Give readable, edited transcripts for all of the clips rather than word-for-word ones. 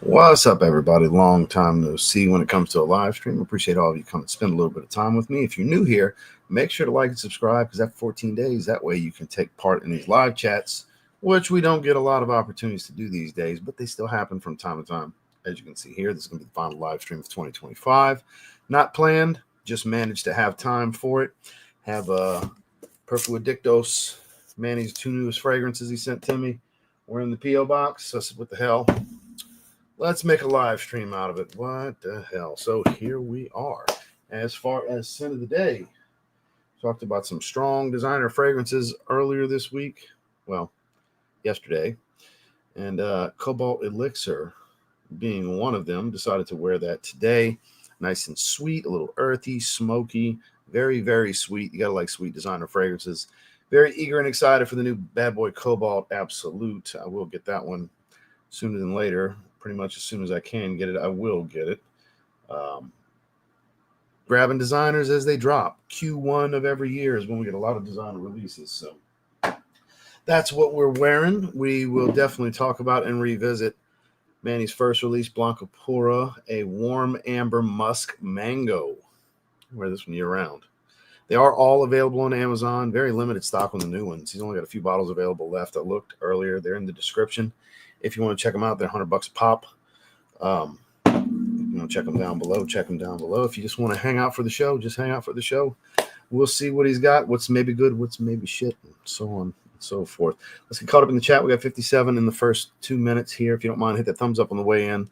What's up, everybody? Long time no see when it comes to a live stream. Appreciate all of you coming spend a little bit of time with me. If you're new here, make sure to like and subscribe because after 14 days, that way you can take part in these live chats, which we don't get a lot of opportunities to do these days, but they still happen from time to time. As you can see here, this is going to be the final live stream of 2025. Not planned, just managed to have time for it. Have Perfu Adictos, Manny's two newest fragrances he sent to me. We're in the P.O. box. So I said, what the hell? Let's make a live stream out of it. What the hell? So here we are. As far as scent of the day, talked about some strong designer fragrances earlier this week. Well, yesterday. And Cobalt Elixir being one of them. Decided to wear that today. Nice and sweet, a little earthy, smoky, very, very sweet. You got to like sweet designer fragrances. Very eager and excited for the new Bad Boy Cobalt Absolute. I will get that one sooner than later. Pretty much as soon as I can get it, I will get it. Grabbing designers as they drop. Q1 of every year is when we get a lot of designer releases. So that's what we're wearing. We will definitely talk about and revisit Manny's first release, Blanca Pura, a warm amber musk mango. I wear this one year round. They are all available on Amazon. Very limited stock on the new ones. He's only got a few bottles available left. I looked earlier. They're in the description. If you want to check them out, they're $100 a pop. Check them down below. Check them down below. If you just want to hang out for the show, just hang out for the show. We'll see what he's got, what's maybe good, what's maybe shit, and so on and so forth. Let's get caught up in the chat. We got 57 in the first 2 minutes here. If you don't mind, hit that thumbs up on the way in.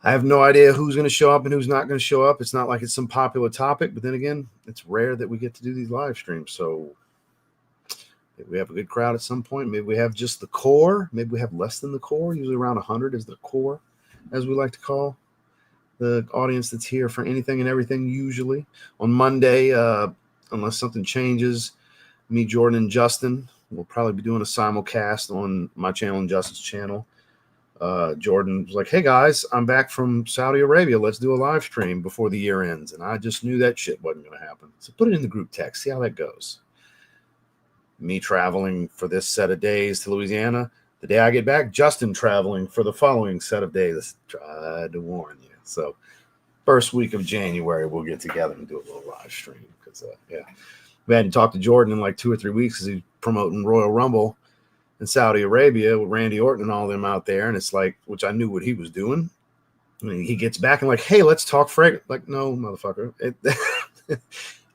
I have no idea who's going to show up and who's not going to show up. It's not like it's some popular topic, but then again, it's rare that we get to do these live streams. So maybe we have a good crowd at some point. Maybe we have just the core. Maybe we have less than the core. Usually around 100 is the core, as we like to call the audience that's here for anything and everything. Usually on Monday, unless something changes, me, Jordan, and Justin will probably be doing a simulcast on my channel and Justin's channel. Jordan was like, hey guys, I'm back from Saudi Arabia. Let's do a live stream before the year ends. And I just knew that shit wasn't going to happen. So put it in the group text. See how that goes. Me traveling for this set of days to Louisiana. The day I get back, Justin traveling for the following set of days. Tried to warn you. So first week of January, we'll get together and do a little live stream. Because, we hadn't talked to Jordan in like 2 or 3 weeks because he's promoting Royal Rumble in Saudi Arabia with Randy Orton and all them out there. And it's like, which I knew what he was doing. I mean, he gets back and like, hey, let's talk fragrance. Like, no, motherfucker.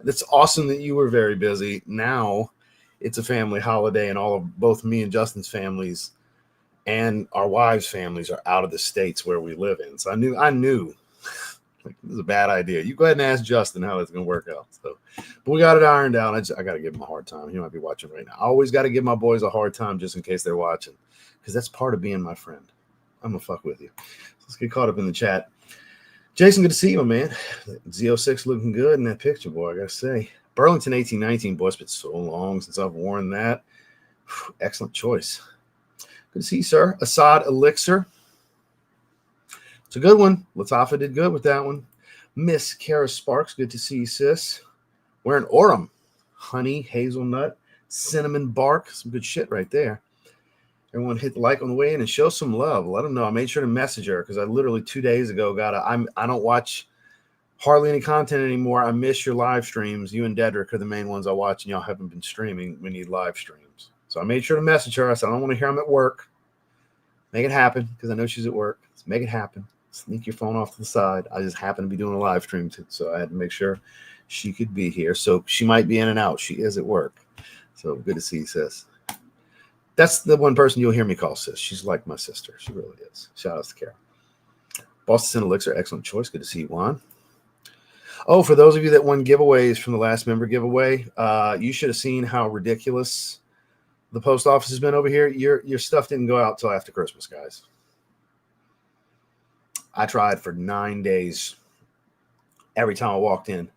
It's awesome that you were very busy. Now it's a family holiday, and all of both me and Justin's families and our wives' families are out of the states where we live in. So I knew like, this is a bad idea. You go ahead and ask Justin how it's going to work out. So, but we got it ironed out. I got to give him a hard time. He might be watching right now. I always got to give my boys a hard time just in case they're watching, because that's part of being my friend. I'm going to fuck with you. So let's get caught up in the chat. Jason, good to see you, man. Z06 looking good in that picture, boy, I got to say. Burlington 1819, boy, it's been so long since I've worn that. Excellent choice. Good to see you, sir. Assad Elixir. It's a good one. Latafa did good with that one. Miss Kara Sparks, good to see you, sis. Wearing Aurum. Honey, hazelnut, cinnamon bark. Some good shit right there. Everyone hit the like on the way in and show some love. Let them know. I made sure to message her because I literally 2 days ago I don't watch hardly any content anymore. I miss your live streams. You and Dedrick are the main ones I watch, and y'all haven't been streaming. We need live streams. So I made sure to message her. I said, I don't want to hear I'm at work. Make it happen, because I know she's at work. Let's make it happen. Sneak your phone off to the side. I just happen to be doing a live stream too, so I had to make sure she could be here. So she might be in and out. She is at work. So good to see you, sis. That's the one person you'll hear me call sis. She's like my sister. She really is. Shout out to Kara. Boston Elixir, excellent choice. Good to see you, Juan. Oh, for those of you that won giveaways from the last member giveaway, you should have seen how ridiculous the post office has been over here. Your stuff didn't go out till after Christmas, guys. I tried for 9 days. Every time I walked in,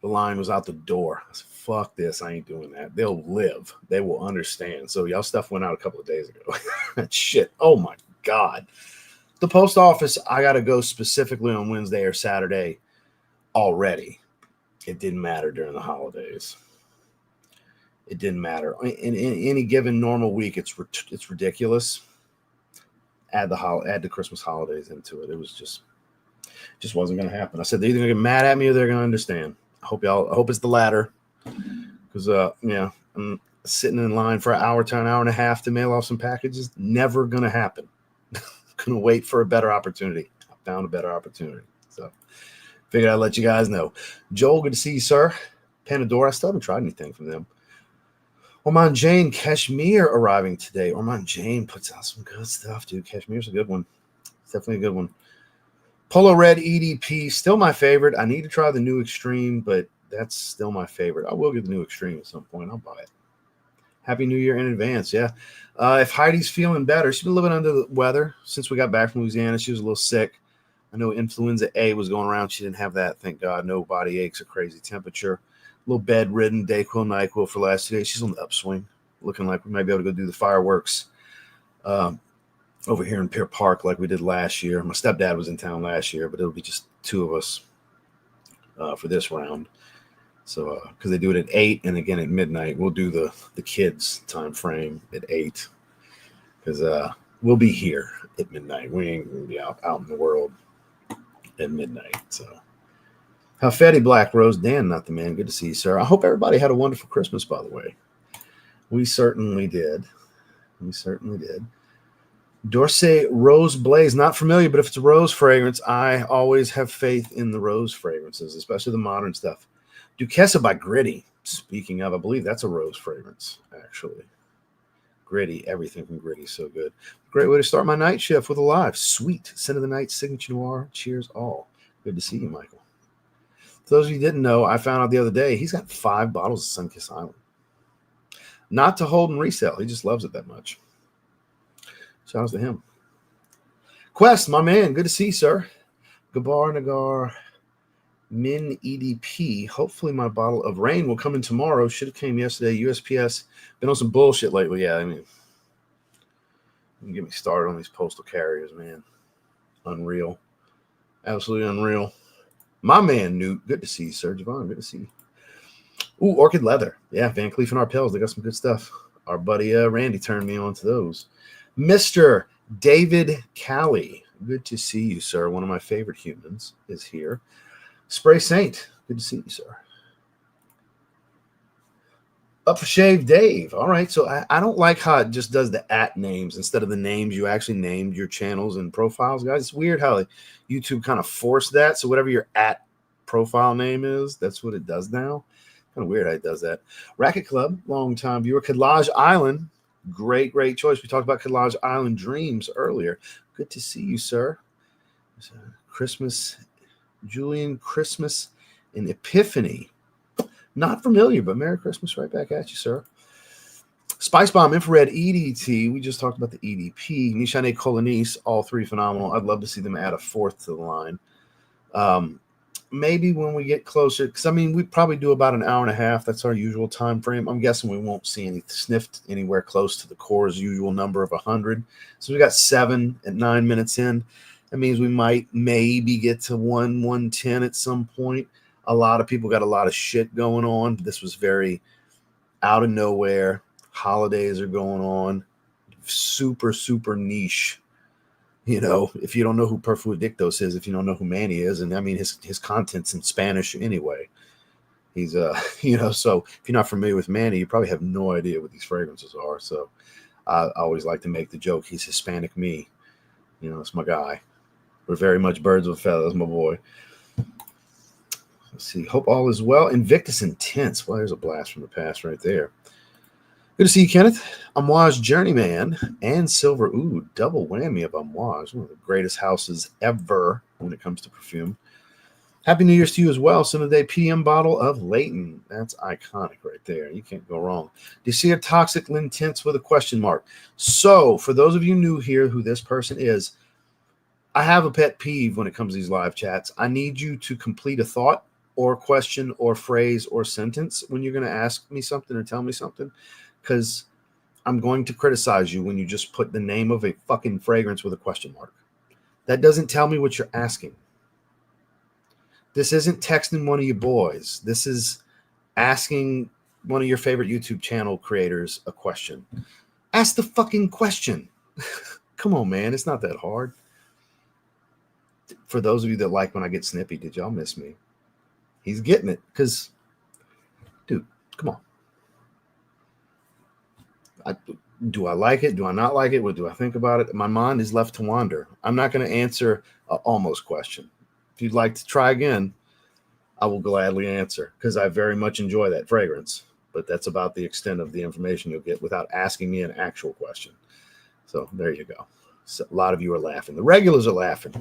the line was out the door. I said, fuck this. I ain't doing that. They'll live. They will understand. So y'all stuff went out a couple of days ago. Shit. Oh, my God. The post office, I got to go specifically on Wednesday or Saturday already. It didn't matter during the holidays. It didn't matter. In any given normal week, it's ridiculous. add the Christmas holidays into it. It was just wasn't going to happen. I said they're either going to get mad at me or they're going to understand. I hope it's the latter, because yeah, I'm sitting in line for an hour to an hour and a half to mail off some packages. Never going to happen. Going to wait for a better opportunity. I found a better opportunity, so figured I'd let you guys know. Joel, good to see you, sir. Panadora, I still haven't tried anything from them. Orman Jane, Kashmir arriving today. Orman Jane puts out some good stuff, dude. Kashmir's a good one. It's definitely a good one. Polo Red EDP, still my favorite. I need to try the new Extreme, but that's still my favorite. I will get the new Extreme at some point. I'll buy it. Happy New Year in advance, yeah. If Heidi's feeling better, she's been living under the weather since we got back from Louisiana. She was a little sick. I know influenza A was going around. She didn't have that, thank God. No body aches or crazy temperature. A little bedridden, Dayquil, NyQuil for the last 2 days. She's on the upswing, looking like we might be able to go do the fireworks over here in Pier Park like we did last year. My stepdad was in town last year, but it'll be just 2 of us for this round. So, because they do it at 8 and again at midnight, we'll do the kids' time frame at 8 because we'll be here at midnight. We ain't gonna be out in the world at midnight. So, how Fetty Black Rose Dan, not the man. Good to see you, sir. I hope everybody had a wonderful Christmas, by the way. We certainly did. Dorsey Rose Blaze, not familiar, but if it's a rose fragrance, I always have faith in the rose fragrances, especially the modern stuff. Duquesa by Gritty. Speaking of, I believe that's a rose fragrance, actually. Gritty, everything from Gritty, so good. Great way to start my night shift with a live. Sweet. Scent of the night, signature noir. Cheers all. Good to see you, Michael. For those of you who didn't know, I found out the other day, he's got 5 bottles of Sunkissed Island. Not to hold and resell. He just loves it that much. Shout out to him. Quest, my man. Good to see you, sir. Gabar Nagar. Min EDP. Hopefully my bottle of rain will come in tomorrow. Should have came yesterday. USPS. Been on some bullshit lately. Yeah, I mean, you get me started on these postal carriers, man. Unreal. Absolutely unreal. My man, Newt. Good to see you, sir. Javon, good to see you. Ooh, Orchid Leather. Yeah, Van Cleef and Arpels. They got some good stuff. Our buddy Randy turned me on to those. Mr. David Callie. Good to see you, sir. One of my favorite humans is here. Spray Saint, good to see you, sir. Up for Shave Dave. All right, so I don't like how it just does the @ names instead of the names you actually named your channels and profiles, guys. It's weird how YouTube kind of forced that. So whatever your @ profile name is, that's what it does now. Kind of weird how it does that. Racket Club, long-time viewer. Collage Island, great choice. We talked about Collage Island Dreams earlier. Good to see you, sir. Christmas... Julian Christmas and Epiphany. Not familiar, but Merry Christmas right back at you, sir. Spice Bomb, Infrared, EDT. We just talked about the EDP. Nishane Colognese, all 3 phenomenal. I'd love to see them add a 4th to the line. Maybe when we get closer, because I mean, we probably do about an hour and a half. That's our usual time frame. I'm guessing we won't see any sniffed anywhere close to the core's usual number of 100. So we got 7 at 9 minutes in. That means we might maybe get to 110 at some point. A lot of people got a lot of shit going on. This was very out of nowhere. Holidays are going on. Super niche. You know, if you don't know who Perfu Adictos is, if you don't know who Manny is, and I mean his content's in Spanish anyway. He's you know, so if you're not familiar with Manny, you probably have no idea what these fragrances are. So I always like to make the joke, he's Hispanic me. You know, it's my guy. We're very much birds of a feather. That's my boy. Let's see. Hope all is well. Invictus Intense. Well, there's a blast from the past right there. Good to see you, Kenneth. Amouage Journeyman and Silver. Ooh, double whammy of Amouage. One of the greatest houses ever when it comes to perfume. Happy New Year's to you as well. Sunday PM bottle of Leighton. That's iconic right there. You can't go wrong. Do you see a toxic intense with a question mark? So, for those of you new here who this person is, I have a pet peeve when it comes to these live chats. I need you to complete a thought or question or phrase or sentence when you're going to ask me something or tell me something, because I'm going to criticize you when you just put the name of a fucking fragrance with a question mark. That doesn't tell me what you're asking. This isn't texting one of your boys. This is asking one of your favorite YouTube channel creators a question. Ask the fucking question. Come on, man. It's not that hard. For those of you that like when I get snippy, did y'all miss me? He's getting it because, dude, come on. Do I like it? Do I not like it? What do I think about it? My mind is left to wander. I'm not going to answer an almost question. If you'd like to try again, I will gladly answer because I very much enjoy that fragrance. But that's about the extent of the information you'll get without asking me an actual question. So there you go. So a lot of you are laughing. The regulars are laughing.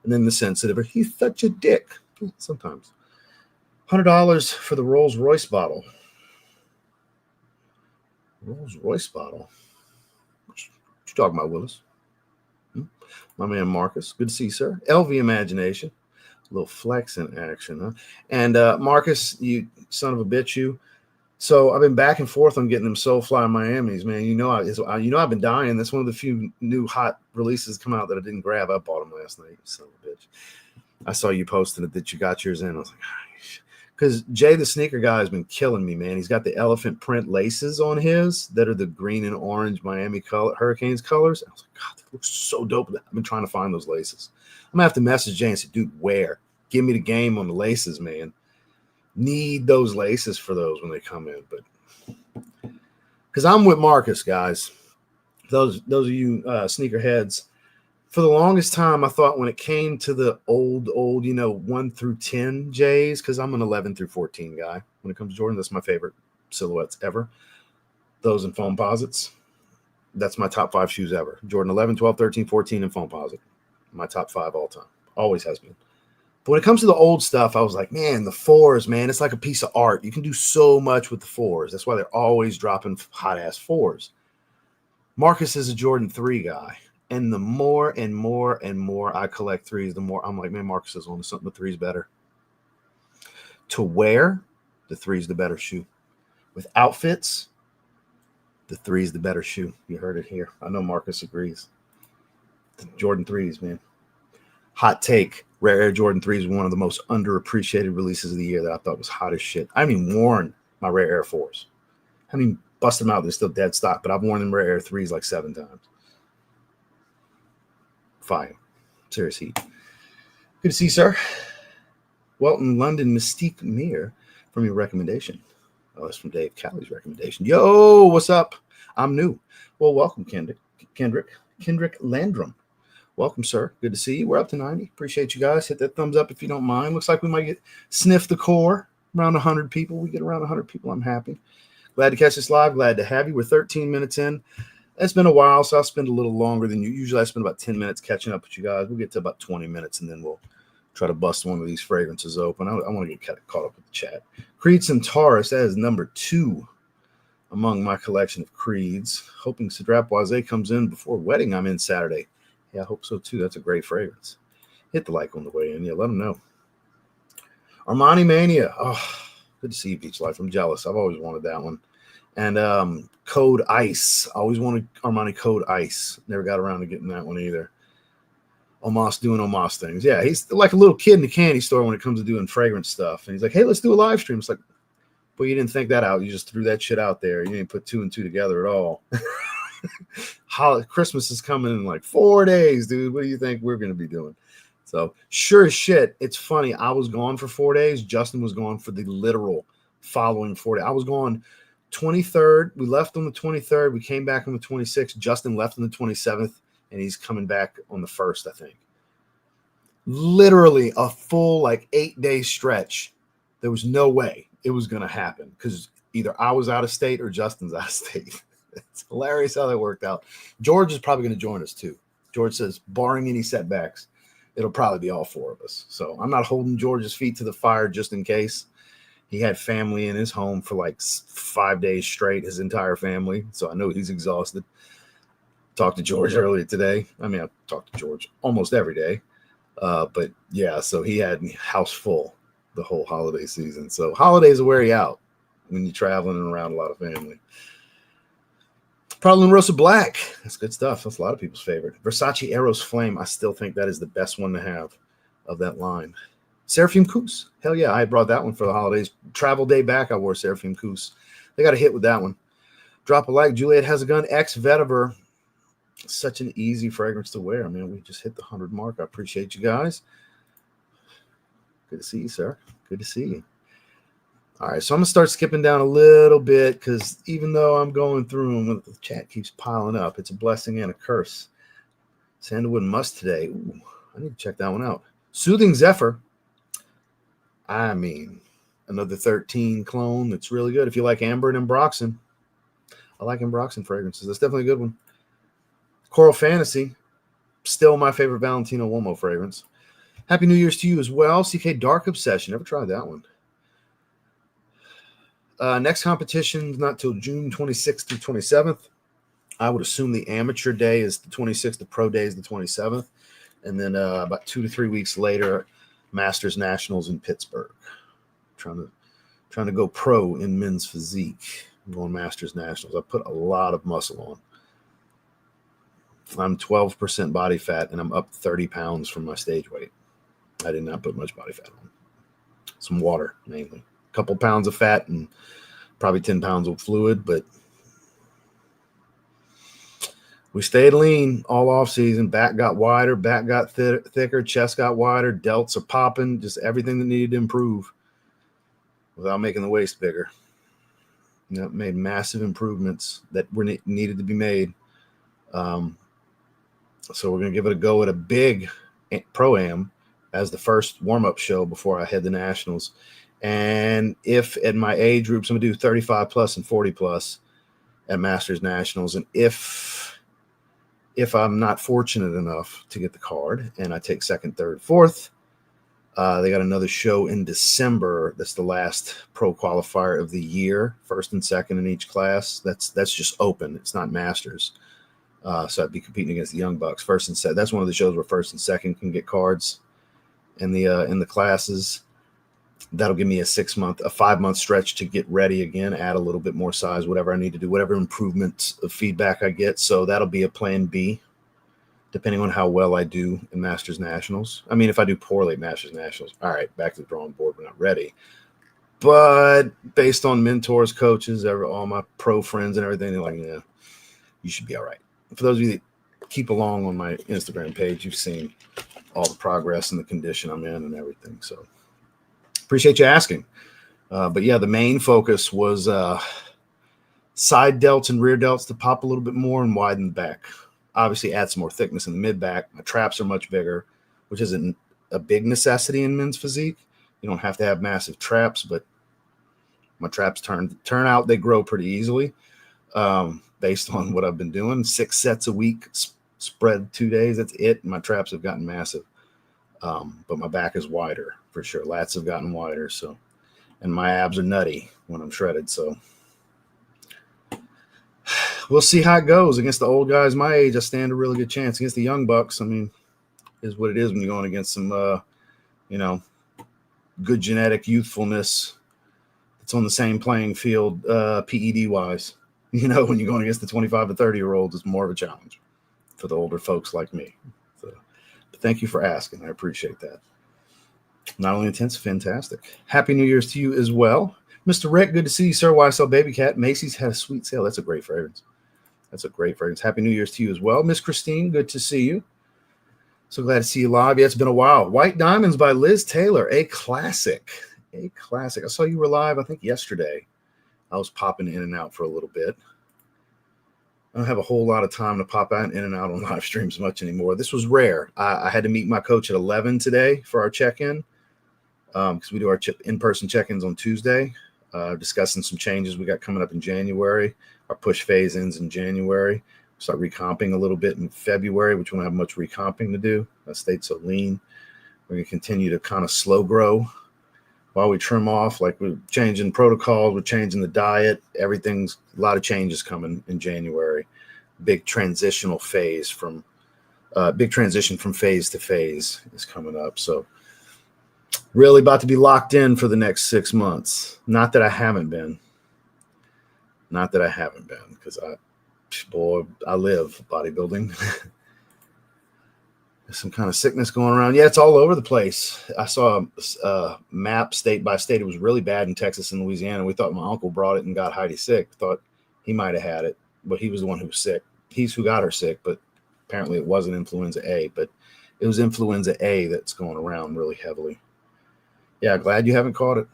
And then the sensitive are, he's such a dick. Sometimes. $100 for the Rolls Royce bottle. Rolls Royce bottle. What you talking about, Willis? My man Marcus. Good to see you, sir. LV Imagination. A little flex in action, huh? And Marcus, you son of a bitch, you. So I've been back and forth on getting them Soulfly Miamis, man. You know I've been dying. That's one of the few new hot releases come out that I didn't grab. I bought them last night, son of a bitch. I saw you posting it that you got yours in. I was like, because Jay the sneaker guy has been killing me, man. He's got the elephant print laces on his that are the green and orange Miami Hurricanes colors. I was like, God, that looks so dope. I've been trying to find those laces. I'm gonna have to message Jay and say, dude, where? Give me the game on the laces, man. Need those laces for those when they come in, but because I'm with Marcus, guys. Those of you sneaker heads. For the longest time, I thought when it came to the old, 1 through 10 J's, because I'm an 11 through 14 guy. When it comes to Jordan, that's my favorite silhouettes ever. Those and foam posits. That's my top 5 shoes ever. Jordan 11, 12, 13, 14, and foam posit. My top 5 all time. Always has been. But when it comes to the old stuff, I was like, man, the 4s, man, it's like a piece of art. You can do so much with the 4s. That's why they're always dropping hot-ass 4s. Marcus is a Jordan 3 guy. And the more and more and more I collect 3s, the more I'm like, man, Marcus is on something. The 3's better. To wear, the 3's the better shoe. With outfits, the 3's the better shoe. You heard it here. I know Marcus agrees. The Jordan 3s, man. Hot take. Rare Air Jordan 3s were one of the most underappreciated releases of the year that I thought was hot as shit. I haven't even worn my Rare Air 4s. I haven't even busted them out. They're still dead stock, but I've worn them Rare Air 3s like 7 times. Fire. Serious heat. Good to see you, sir. Welton London Mystique Mirror from your recommendation. Oh, that's from Dave Callie's recommendation. Yo, what's up? I'm new. Well, welcome, Kendrick Landrum. Welcome, sir. Good to see you. We're up to 90. Appreciate you guys. Hit that thumbs up if you don't mind. Looks like we might sniff the core. Around 100 people. We get around 100 people. I'm happy. Glad to catch this live. Glad to have you. We're 13 minutes in. It's been a while, so I'll spend a little longer than you. Usually I spend about 10 minutes catching up with you guys. We'll get to about 20 minutes, and then we'll try to bust one of these fragrances open. I want to get caught up with the chat. Creed Centaurus, that is number 2 among my collection of Creeds. Hoping Sidrapoise comes in before wedding I'm in Saturday. Yeah, I hope so, too. That's a great fragrance. Hit the like on the way in. Yeah, let them know. Armani Mania. Oh, good to see you, Beach Life. I'm jealous. I've always wanted that one. And Code Ice. I always wanted Armani Code Ice. Never got around to getting that one either. Omos doing Omos things. Yeah, he's like a little kid in the candy store when it comes to doing fragrance stuff. And he's like, hey, let's do a live stream. It's like, well, you didn't think that out. You just threw that shit out there. You didn't put 2 and 2 together at all. Christmas is coming in like 4 days, dude. What do you think we're going to be doing? So sure as shit, it's funny. I was gone for 4 days. Justin was gone for the literal following 4 days. I was gone 23rd. We left on the 23rd. We came back on the 26th. Justin left on the 27th, and he's coming back on the 1st, I think. Literally a full 8-day stretch. There was no way it was going to happen because either I was out of state or Justin's out of state. It's hilarious how that worked out. George is probably going to join us too. George says, barring any setbacks, it'll probably be all 4 of us. So I'm not holding George's feet to the fire just in case. He had family in his home for 5 days straight, his entire family. So I know he's exhausted. Talked to George earlier today. I mean, I talk to George almost every day. But yeah, so he had house full the whole holiday season. So holidays will wear you out when you're traveling and around a lot of family. Prada Rosa Black. That's good stuff. That's a lot of people's favorite. Versace Eros Flame. I still think that is the best one to have of that line. Seraphim Coos. Hell yeah, I brought that one for the holidays. Travel day back, I wore Seraphim Coos. They got a hit with that one. Drop a like. Juliet has a gun. X Vetiver. Such an easy fragrance to wear. I mean, we just hit the 100 mark. I appreciate you guys. Good to see you, sir. Good to see you. All right, so I'm going to start skipping down a little bit because even though I'm going through them, the chat keeps piling up. It's a blessing and a curse. Sandalwood Musk today. Ooh, I need to check that one out. Soothing Zephyr. I mean, another 13 clone that's really good. If you like Amber and Ambroxan, I like Ambroxan fragrances. That's definitely a good one. Coral Fantasy, still my favorite Valentino Uomo fragrance. Happy New Year's to you as well. CK Dark Obsession. Never tried that one. Next competition not till June 26th through 27th. I would assume the amateur day is the 26th. The pro day is the 27th. And then about 2 to 3 weeks later, Masters Nationals in Pittsburgh. Trying to go pro in men's physique. I'm going Masters Nationals. I put a lot of muscle on. I'm 12% body fat, and I'm up 30 pounds from my stage weight. I did not put much body fat on. Some water, mainly. A couple pounds of fat and probably 10 pounds of fluid, but we stayed lean all off season. Back got wider, back got thicker, chest got wider, delts are popping, just everything that needed to improve without making the waist bigger. You know, made massive improvements that were needed to be made. So we're going to give it a go at a big Pro-Am as the first warm-up show before I head to Nationals. And if at my age groups, I'm going to do 35 plus and 40 plus at Masters Nationals. And if I'm not fortunate enough to get the card and I take second, third, fourth, they got another show in December. That's the last pro qualifier of the year, first and second in each class. That's just open. It's not Masters. So I'd be competing against the Young Bucks. First and second. That's one of the shows where first and second can get cards in the classes. That'll give me a 5-month stretch to get ready again, add a little bit more size, whatever I need to do, whatever improvements of feedback I get. So that'll be a plan B, depending on how well I do in Masters Nationals. I mean, if I do poorly at Masters Nationals, all right, back to the drawing board. We're not ready. But based on mentors, coaches, all my pro friends and everything, they're like, yeah, you should be all right. For those of you that keep along on my Instagram page, you've seen all the progress and the condition I'm in and everything. So appreciate you asking. But yeah, the main focus was side delts and rear delts to pop a little bit more and widen the back. Obviously add some more thickness in the mid back. My traps are much bigger, which isn't a big necessity in men's physique. You don't have to have massive traps, but my traps turn out, they grow pretty easily. Based on what I've been doing, 6 sets a week, spread 2 days. That's it. My traps have gotten massive. But my back is wider for sure. Lats have gotten wider. So, and my abs are nutty when I'm shredded. So we'll see how it goes against the old guys my age. I stand a really good chance against the young bucks. I mean, is what it is when you're going against some, good genetic youthfulness. It's on the same playing field, PED wise. When you're going against the 25 to 30-year-olds, it's more of a challenge for the older folks like me. So, but thank you for asking. I appreciate that. Not only intense, fantastic. Happy New Year's to you as well. Mr. Rick, good to see you, sir. YSL Baby Cat. Macy's had a sweet sale. That's a great fragrance. Happy New Year's to you as well. Miss Christine, good to see you. So glad to see you live. Yeah, it's been a while. White Diamonds by Liz Taylor, a classic. I saw you were live, I think, yesterday. I was popping in and out for a little bit. I don't have a whole lot of time to pop out in and out on live streams much anymore. This was rare. I had to meet my coach at 11 today for our check-in because we do our in-person check-ins on Tuesday, discussing some changes we got coming up in January. Our push phase ends in January. Start recomping a little bit in February, which won't have much recomping to do. I stayed so lean. We're going to continue to kind of slow grow while we trim off. Like, we're changing protocols, we're changing the diet. Everything's a lot of changes coming in January. Big transition from phase to phase is coming up. So really about to be locked in for the next 6 months. Not that I haven't been, because I live bodybuilding. Some kind of sickness going around. Yeah, it's all over the place. I saw a map state by state. It was really bad in Texas and Louisiana. We thought my uncle brought it and got Heidi sick. Thought he might have had it, but he was the one who was sick. He's who got her sick, but Apparently it wasn't influenza A, but it was influenza A that's going around really heavily. Yeah, glad you haven't caught it.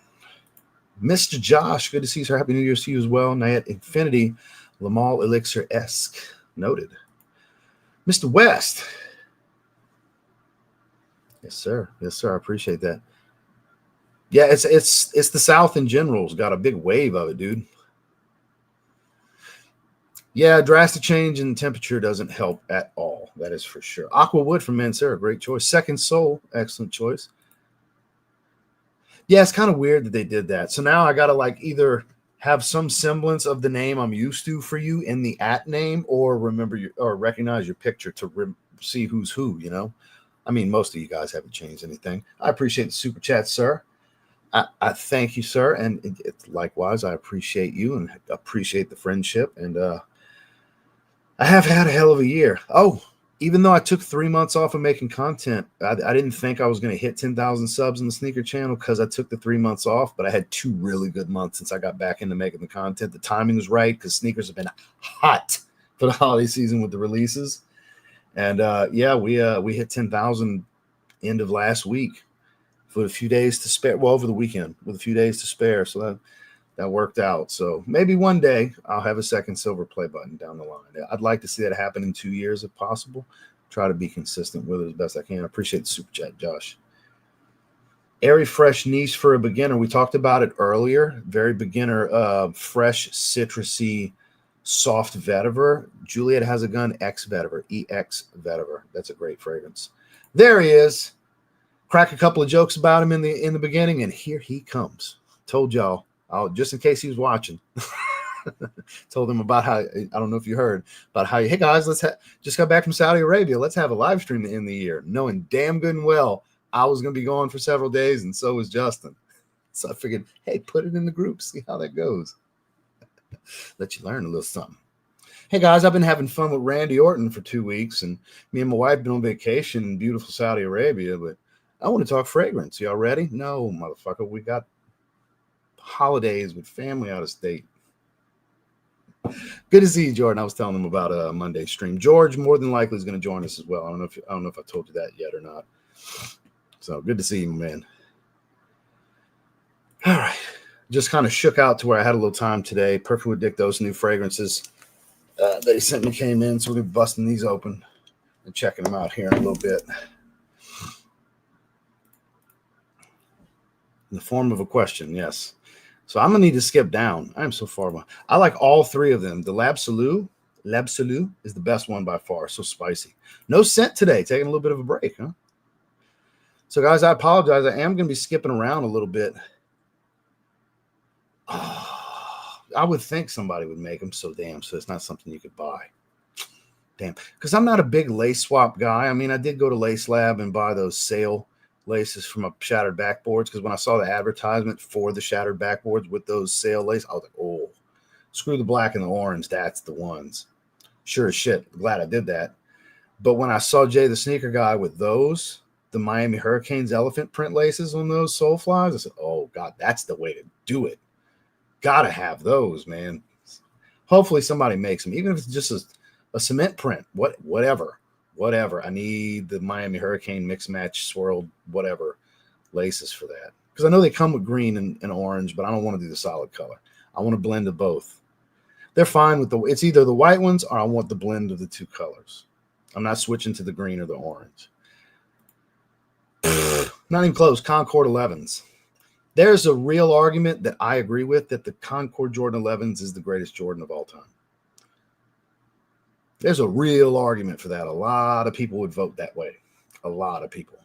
Mr. Josh, good to see you, sir. Happy New Year's to you as well. Nayet Infinity, Lamal Elixir-esque. Noted. Mr. West. Yes, sir. Yes, sir. I appreciate that. Yeah, it's the South in general's got a big wave of it, dude. Yeah, drastic change in temperature doesn't help at all. That is for sure. Aquawood from Mansera, great choice. Second Soul, excellent choice. Yeah, it's kind of weird that they did that. So now I got to like either have some semblance of the name I'm used to for you in the @ name, or remember or recognize your picture to see who's who, you know? I mean, most of you guys haven't changed anything. I appreciate the super chat, sir. I thank you, sir. And likewise, I appreciate you and appreciate the friendship. And I have had a hell of a year. Oh, even though I took 3 months off of making content, I didn't think I was going to hit 10,000 subs in the sneaker channel because I took the 3 months off, but I had 2 really good months since I got back into making the content. The timing was right because sneakers have been hot for the holiday season with the releases. And yeah, we hit 10,000 end of last week with a few days to spare. Well, over the weekend with a few days to spare. So that worked out. So maybe one day I'll have a second silver play button down the line. I'd like to see that happen in 2 years if possible. Try to be consistent with it as best I can. I appreciate the super chat, Josh. Airy fresh niche for a beginner. We talked about it earlier. Very beginner, fresh, citrusy, soft vetiver. Juliet has a gun, X vetiver, EX vetiver. That's a great fragrance. There he is. Crack a couple of jokes about him in the beginning, and here he comes. Told y'all. Just in case he was watching, told him about how, I don't know if you heard, about how, hey guys, just got back from Saudi Arabia. Let's have a live stream to end the year, knowing damn good and well I was going to be gone for several days, and so was Justin. So I figured, hey, put it in the group, see how that goes. Let you learn a little something. Hey guys, I've been having fun with Randy Orton for 2 weeks, and me and my wife been on vacation in beautiful Saudi Arabia, but I want to talk fragrance. Y'all ready? No, motherfucker, we got holidays with family out of state. Good to see you, Jordan. I was telling them about a Monday stream. George more than likely is going to join us as well. I don't know if I told you that yet or not. So good to see you, man. All right, just kind of shook out to where I had a little time today. Perfu Adictos new fragrances they sent me came in, so we're gonna be busting these open and checking them out here in a little bit. In the form of a question, yes. So I'm going to need to skip down. I'm so far behind. I like all 3 of them. The L'Absolu is the best one by far. So spicy. No scent today. Taking a little bit of a break, huh? So, guys, I apologize. I am going to be skipping around a little bit. Oh, I would think somebody would make them so it's not something you could buy. Damn. Because I'm not a big lace swap guy. I mean, I did go to Lace Lab and buy those sale laces from a shattered backboards, because when I saw the advertisement for the shattered backboards with those sale laces, I was like, oh, screw the black and the orange, that's the ones. Sure as shit, glad I did that. But when I saw Jay the sneaker guy with those, the Miami Hurricanes elephant print laces on those sole flies, I said, oh god, that's the way to do it. Gotta have those, man. Hopefully somebody makes them, even if it's just a cement print, whatever. I need the Miami Hurricane mix match swirled whatever laces for that, because I know they come with green and orange, but I don't want to do the solid color. I want to blend of both. They're fine with it's either the white ones or I want the blend of the 2 colors. I'm not switching to the green or the orange. Not even close. Concord 11s. There's a real argument that I agree with, that the Concord Jordan 11s is the greatest Jordan of all time. There's a real argument for that. A lot of people would vote that way. A lot of people.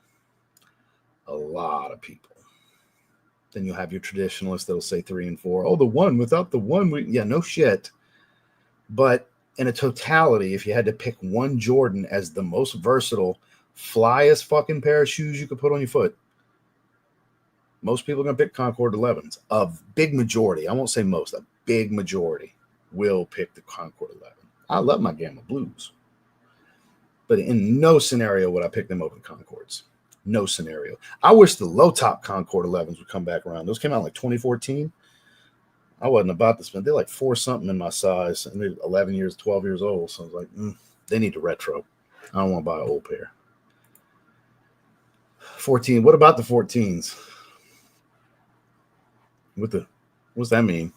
Then you'll have your traditionalists that'll say 3 and 4. Oh, the one without the one. Yeah, no shit. But in a totality, if you had to pick one Jordan as the most versatile, flyest fucking pair of shoes you could put on your foot, most people are going to pick Concord 11s. A big majority, I won't say most, a big majority will pick the Concord 11. I love my Gamma Blues, but in no scenario would I pick them over the Concords. No scenario. I wish the low top Concord 11s would come back around. Those came out in like 2014. I wasn't about to spend. They're like 4 something in my size, and they're 11 years, 12 years old. So I was like, they need to retro. I don't want to buy an old pair. 14. What about the 14s? What's that mean?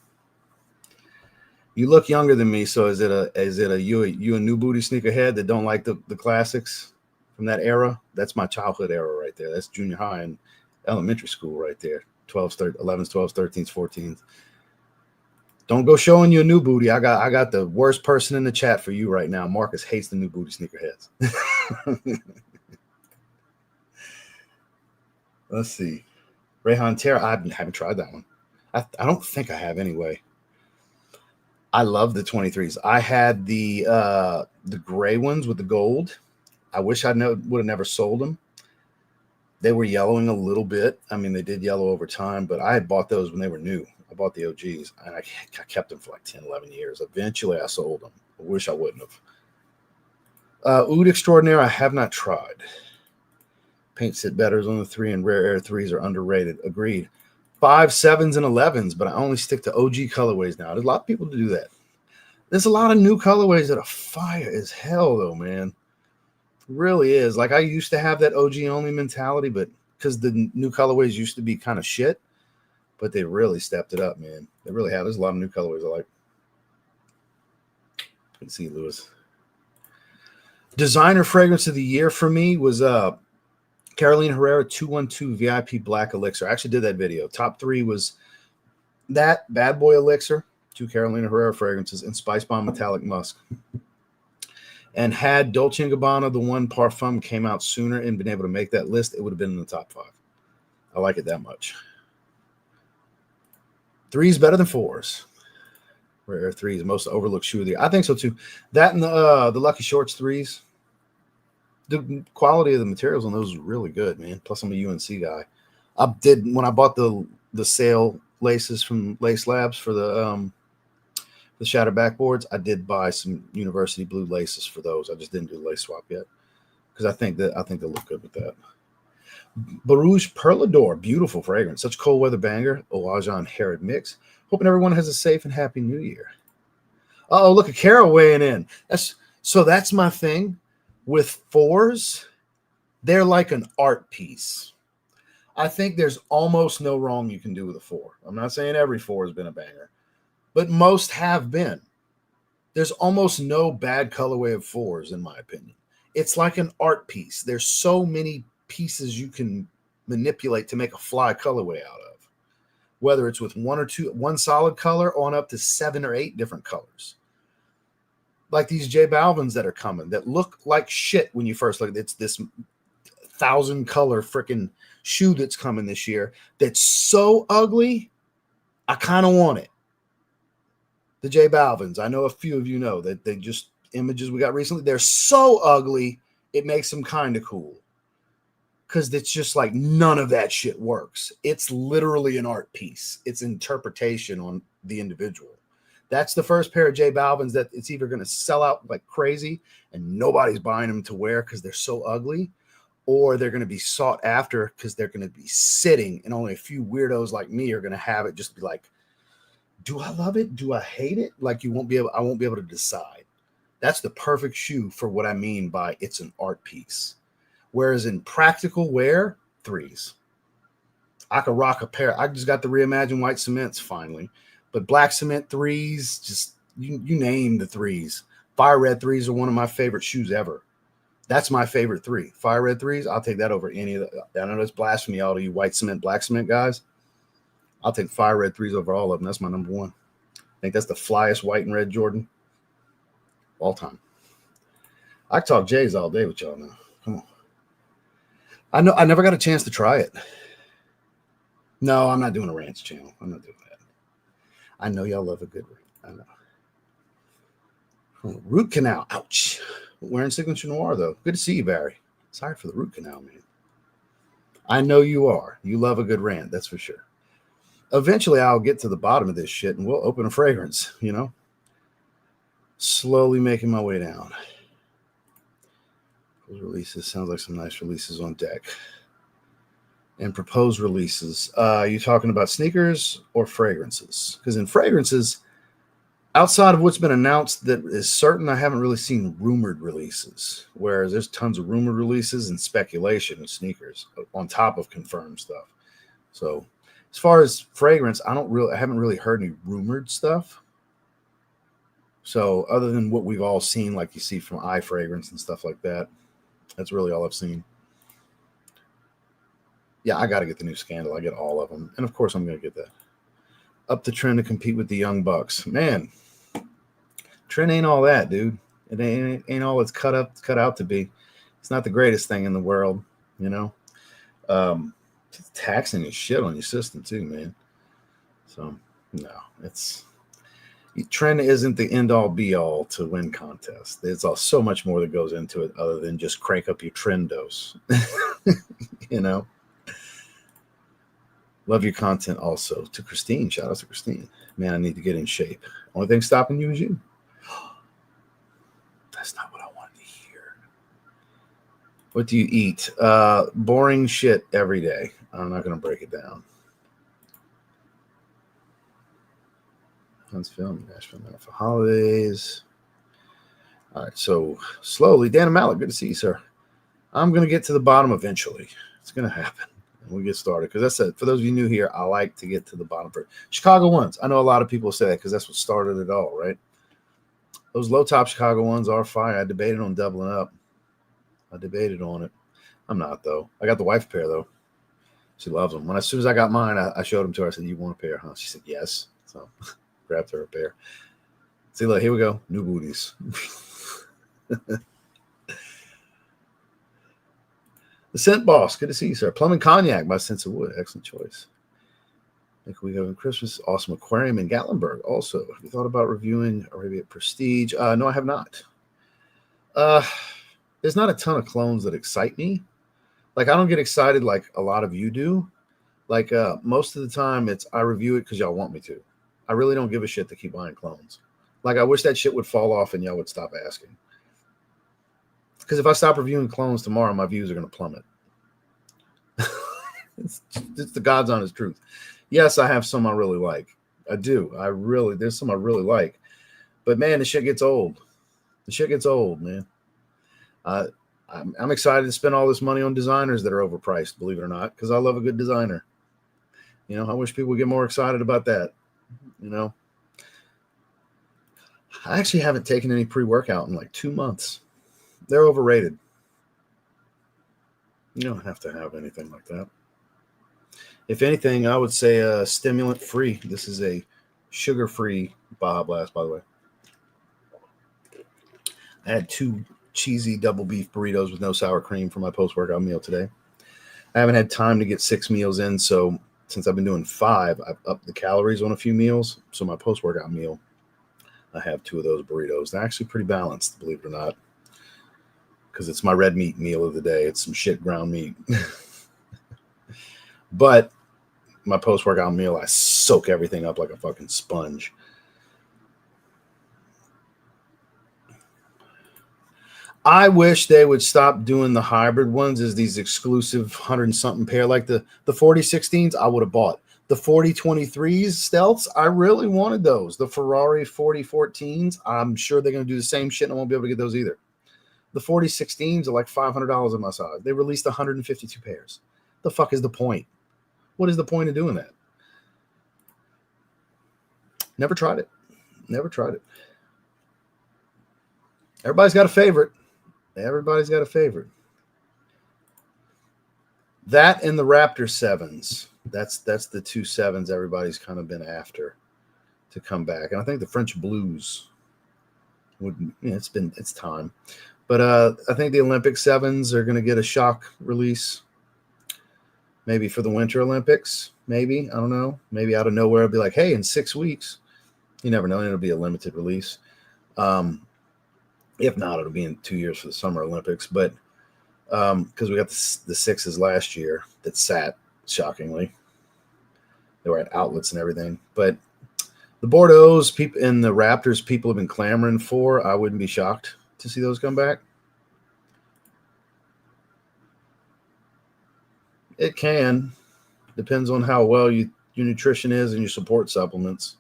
You look younger than me, so is it a you a new booty sneakerhead that don't like the classics from that era? That's my childhood era right there. That's junior high and elementary school right there. 12s, 11s, 12s, 13s, 14s. Don't go showing you a new booty. I got the worst person in the chat for you right now. Marcus hates the new booty sneakerheads. Let's see. Rayhan Terra. I haven't tried that one. I don't think I have anyway. I love the 23s. I had the gray ones with the gold. I wish I would have never sold them. They were yellowing a little bit. I mean, they did yellow over time, but I had bought those when they were new. I bought the OGs, and I kept them for like 10, 11 years. Eventually, I sold them. I wish I wouldn't have. Oud Extraordinaire, I have not tried. Paint sit betters on the 3 and rare air 3s are underrated. Agreed. 5, 7s, and 11s, but I only stick to OG colorways now. There's a lot of people to do that. There's a lot of new colorways that are fire as hell, though, man. It really is. Like, I used to have that OG only mentality, but because the new colorways used to be kind of shit, but they really stepped it up, man. They really have. There's a lot of new colorways I like. Let's see, Lewis. Designer fragrance of the year for me was Carolina Herrera 212 VIP Black Elixir. I actually did that video. Top 3 was that Bad Boy Elixir, 2 Carolina Herrera fragrances, and Spice Bomb Metallic Musk. And had Dolce & Gabbana, the one Parfum, came out sooner and been able to make that list, it would have been in the top 5. I like it that much. 3's better than 4's. Rare 3's most overlooked shoe of the year. I think so too. That and the Lucky Shorts 3's. The quality of the materials on those is really good, man. Plus, I'm a UNC guy. When I bought the sale laces from Lace Labs for the Shatter backboards, I did buy some University Blue laces for those. I just didn't do the lace swap yet because I think they look good with that. Barouge Perlador, beautiful fragrance, such cold weather banger. Oajan Herod mix. Hoping everyone has a safe and happy New Year. Oh, look at Carol weighing in. That's my thing. With 4s, they're like an art piece. I think there's almost no wrong you can do with a 4. I'm not saying every 4 has been a banger, but most have been. There's almost no bad colorway of 4s, in my opinion. It's like an art piece. There's so many pieces you can manipulate to make a fly colorway out of, whether it's with 1 or 2, one solid color on up to 7 or 8 different colors. Like these J Balvins that are coming that look like shit when you first look at it. It's this 1,000 color freaking shoe that's coming this year that's so ugly, I kind of want it. The J Balvins, I know a few of you know that they just images we got recently. They're so ugly, it makes them kind of cool because it's just like none of that shit works. It's literally an art piece. It's interpretation on the individual. That's the first pair of J Balvins that it's either going to sell out like crazy and nobody's buying them to wear because they're so ugly, or they're going to be sought after because they're going to be sitting and only a few weirdos like me are going to have it just be like, do I love it? Do I hate it? Like I won't be able to decide. That's the perfect shoe for what I mean by it's an art piece. Whereas in practical wear, 3s. I could rock a pair. I just got the Reimagined White Cements finally. But black cement 3s, just you name the 3s. Fire red 3s are one of my favorite shoes ever. That's my favorite 3. Fire red 3s, I'll take that over any of the. I know that's blasphemy, all of you white cement, black cement guys. I'll take fire red 3s over all of them. That's my number 1. I think that's the flyest white and red Jordan all time. I can talk J's all day with y'all now. Come on. I never got a chance to try it. No, I'm not doing a Rants channel. I'm not doing that. I know y'all love a good rant. I know. Root canal. Ouch. Wearing Signature Noir, though. Good to see you, Barry. Sorry for the root canal, man. I know you are. You love a good rant. That's for sure. Eventually, I'll get to the bottom of this shit, and we'll open a fragrance, you know? Slowly making my way down. Those releases. Sounds like some nice releases on deck. And proposed releases. You talking about sneakers or fragrances? Because in fragrances, Outside of what's been announced that is certain, I haven't really seen rumored releases, whereas there's tons of rumored releases and speculation of sneakers on top of confirmed stuff. So as far as fragrance, I haven't really heard any rumored stuff. So other than what we've all seen, like you see from eye fragrance and stuff like that, that's really all I've seen. Yeah, I got to get the new Scandal. I get all of them. And of course I'm going to get that. Up the trend to compete with the Young Bucks. Man, trend ain't all that, dude. It ain't all it's cut out to be. It's not the greatest thing in the world, you know. It's taxing as shit on your system too, man. So no, trend isn't the end all be all to win contests. There's so much more that goes into it other than just crank up your trend dose. You know. Love your content also. To Christine. Shout out to Christine. Man, I need to get in shape. Only thing stopping you is you. That's not what I wanted to hear. What do you eat? Boring shit every day. I'm not going to break it down. Hunts film, Nashville now for holidays. All right, so slowly. Dan Malik, good to see you, sir. I'm going to get to the bottom eventually. It's going to happen. We'll get started because that's it. For those of you new here, I like to get to the bottom first. Chicago ones. I know a lot of people say that because that's what started it all, right? Those low top Chicago ones are fire. I debated on doubling up. I debated on it. I'm not though. I got the wife pair though. She loves them. As soon as I got mine, I showed them to her. I said, "You want a pair, huh?" She said, "Yes." So grabbed her a pair. See, look, here we go. New booties. The Scent Boss, good to see you, sir. Plum and Cognac by Sense of Wood, excellent choice. Like we have in Christmas, awesome aquarium in Gatlinburg. Also, have you thought about reviewing Arabia Prestige? No, I have not. There's not a ton of clones that excite me. Like I don't get excited like a lot of you do. Like most of the time, I review it because y'all want me to. I really don't give a shit to keep buying clones. Like I wish that shit would fall off and y'all would stop asking. Because if I stop reviewing clones tomorrow, my views are going to plummet. it's the God's honest truth. Yes, I have some I really like. I do. There's some I really like. But man, the shit gets old. The shit gets old, man. I'm excited to spend all this money on designers that are overpriced, believe it or not, because I love a good designer. You know, I wish people would get more excited about that. You know, I actually haven't taken any pre-workout in like 2 months. They're overrated. You don't have to have anything like that. If anything, I would say stimulant free. This is a sugar-free Baja Blast, by the way. I had 2 cheesy double beef burritos with no sour cream for my post-workout meal today. I haven't had time to get 6 meals in, so since I've been doing 5, I've upped the calories on a few meals. So my post-workout meal, I have 2 of those burritos. They're actually pretty balanced, believe it or not, because it's my red meat meal of the day. It's some shit ground meat. But my post-workout meal, I soak everything up like a fucking sponge. I wish they would stop doing the hybrid ones as these exclusive 100-something pair. Like the 4016s, I would have bought. The 4023s stealths, I really wanted those. The Ferrari 4014s, I'm sure they're going to do the same shit and I won't be able to get those either. The 4016s are like $500 in my size. They released 152 pairs. The fuck is the point? What is the point of doing that? Never tried it. Never tried it. Everybody's got a favorite. Everybody's got a favorite. That and the Raptor 7s. That's the 2 7s everybody's kind of been after to come back. And I think the French Blues would, it's time. But I think the Olympic 7s are going to get a shock release. Maybe for the Winter Olympics. Maybe. I don't know. Maybe out of nowhere it'll be like, hey, in 6 weeks. You never know. It'll be a limited release. If not, it'll be in 2 years for the Summer Olympics. But because we got the 6s last year that sat, shockingly. They were at outlets and everything. But the Bordeaux's people and the Raptors people have been clamoring for. I wouldn't be shocked to see those come back. It can. Depends on how well your nutrition is and your support supplements.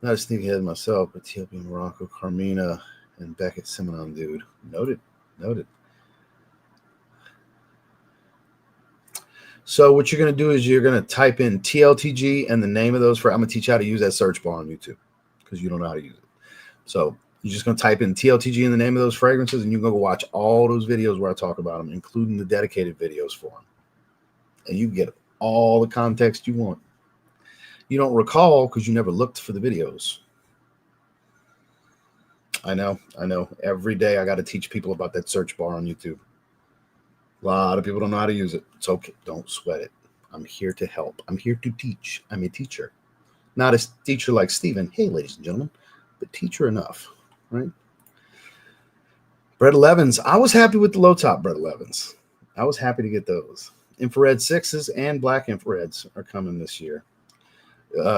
Not a sneakerhead myself, but TLP Morocco, Carmina, and Beckett Simonon, dude. Noted. Noted. So what you're going to do is you're going to type in TLTG and the name of those. I'm going to teach you how to use that search bar on YouTube because you don't know how to use it. So you're just going to type in TLTG and the name of those fragrances, and you're going to watch all those videos where I talk about them, including the dedicated videos for them. And you get all the context you want. You don't recall because you never looked for the videos. I know. Every day I got to teach people about that search bar on YouTube. A lot of people don't know how to use it. It's okay. Don't sweat it. I'm here to help. I'm here to teach. I'm a teacher. Not a teacher like Steven. Hey, ladies and gentlemen. But teacher enough, right? Bread 11s. I was happy with the low top Bread 11s. I was happy to get those. Infrared 6s and black infrareds are coming this year.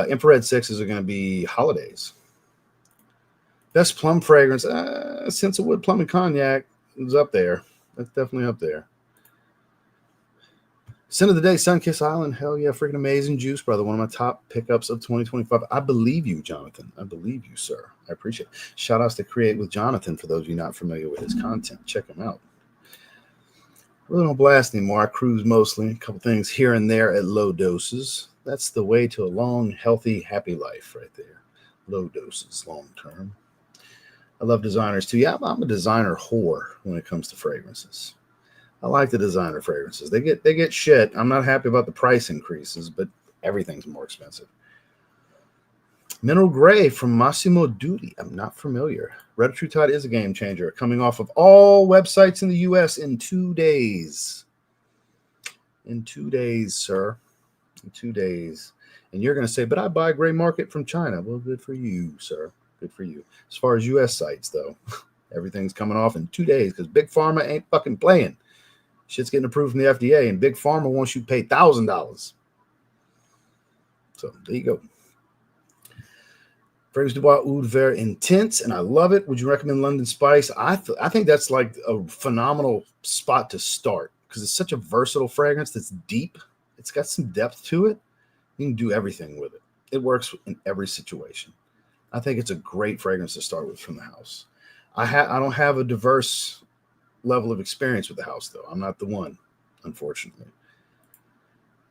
Infrared 6s are going to be holidays. Best plum fragrance. Sensiwood Plum and Cognac is up there. That's definitely up there. Scent of the day, Sunkissed Island. Hell yeah, freaking amazing juice, brother. One of my top pickups of 2025. I believe you, Jonathan. I believe you, sir. I appreciate it. Shout outs to Create with Jonathan for those of you not familiar with his content. Check him out. Really don't blast anymore. I cruise mostly. A couple things here and there at low doses. That's the way to a long, healthy, happy life right there. Low doses, long term. I love designers too. Yeah, I'm a designer whore when it comes to fragrances. I like the designer fragrances. They get shit. I'm not happy about the price increases, but everything's more expensive. Mineral Gray from Massimo Dutti. I'm not familiar. Red True Tide is a game changer. Coming off of all websites in the U.S. in 2 days. In 2 days, sir. In 2 days. And you're going to say, but I buy gray market from China. Well, good for you, sir. Good for you. As far as U.S. sites, though, everything's coming off in 2 days because Big Pharma ain't fucking playing. Shit's getting approved from the FDA, and Big Pharma wants you to pay $1,000. So there you go. Fragrance du Bois Oud Vert Intense, and I love it. Would you recommend London Spice? I think that's like a phenomenal spot to start because it's such a versatile fragrance that's deep. It's got some depth to it. You can do everything with it. It works in every situation. I think it's a great fragrance to start with from the house. I don't have a diverse level of experience with the house, though. I'm not the one, unfortunately.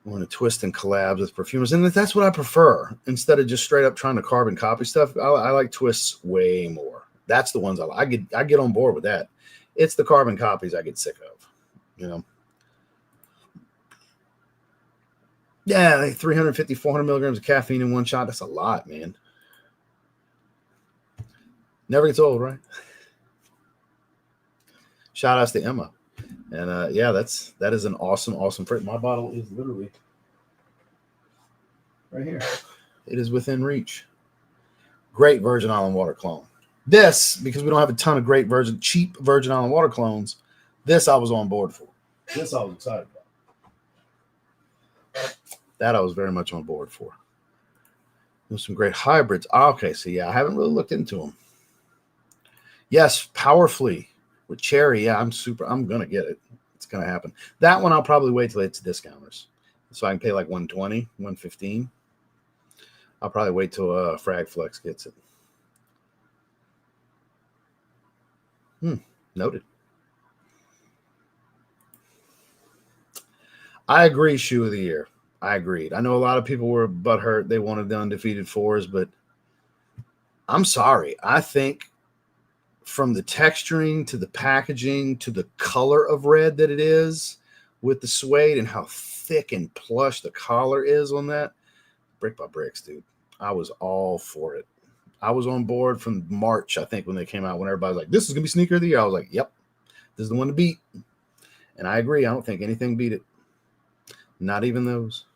I want to twist and collabs with perfumers, and that's what I prefer. Instead of just straight up trying to carbon copy stuff, I like twists way more. That's the ones I get on board with that. It's the carbon copies I get sick of, you know. Yeah, like 350, 400 milligrams of caffeine in one shot. That's a lot, man. Never gets old, right? Shout outs to Emma. And yeah, that is an awesome fruit. My bottle is literally right here. It is within reach. Great Virgin Island water clone. This, because we don't have a ton of cheap Virgin Island water clones, this I was on board for. This I was excited about. That I was very much on board for. There's some great hybrids. Okay, so yeah, I haven't really looked into them. Yes, Powerfully with cherry. Yeah, I'm gonna get it. It's gonna happen. That one I'll probably wait till it's discounters. So I can pay like 120, 115. I'll probably wait till Fragflex gets it. Noted. I agree, shoe of the year. I agreed. I know a lot of people were butthurt. They wanted the undefeated fours, but I'm sorry. I think from the texturing to the packaging to the color of red that it is with the suede and how thick and plush the collar is on that, brick by bricks, dude. I was all for it. I was on board from March, I think, when they came out, when everybody's like, this is going to be sneaker of the year. I was like, yep, this is the one to beat. And I agree. I don't think anything beat it. Not even those.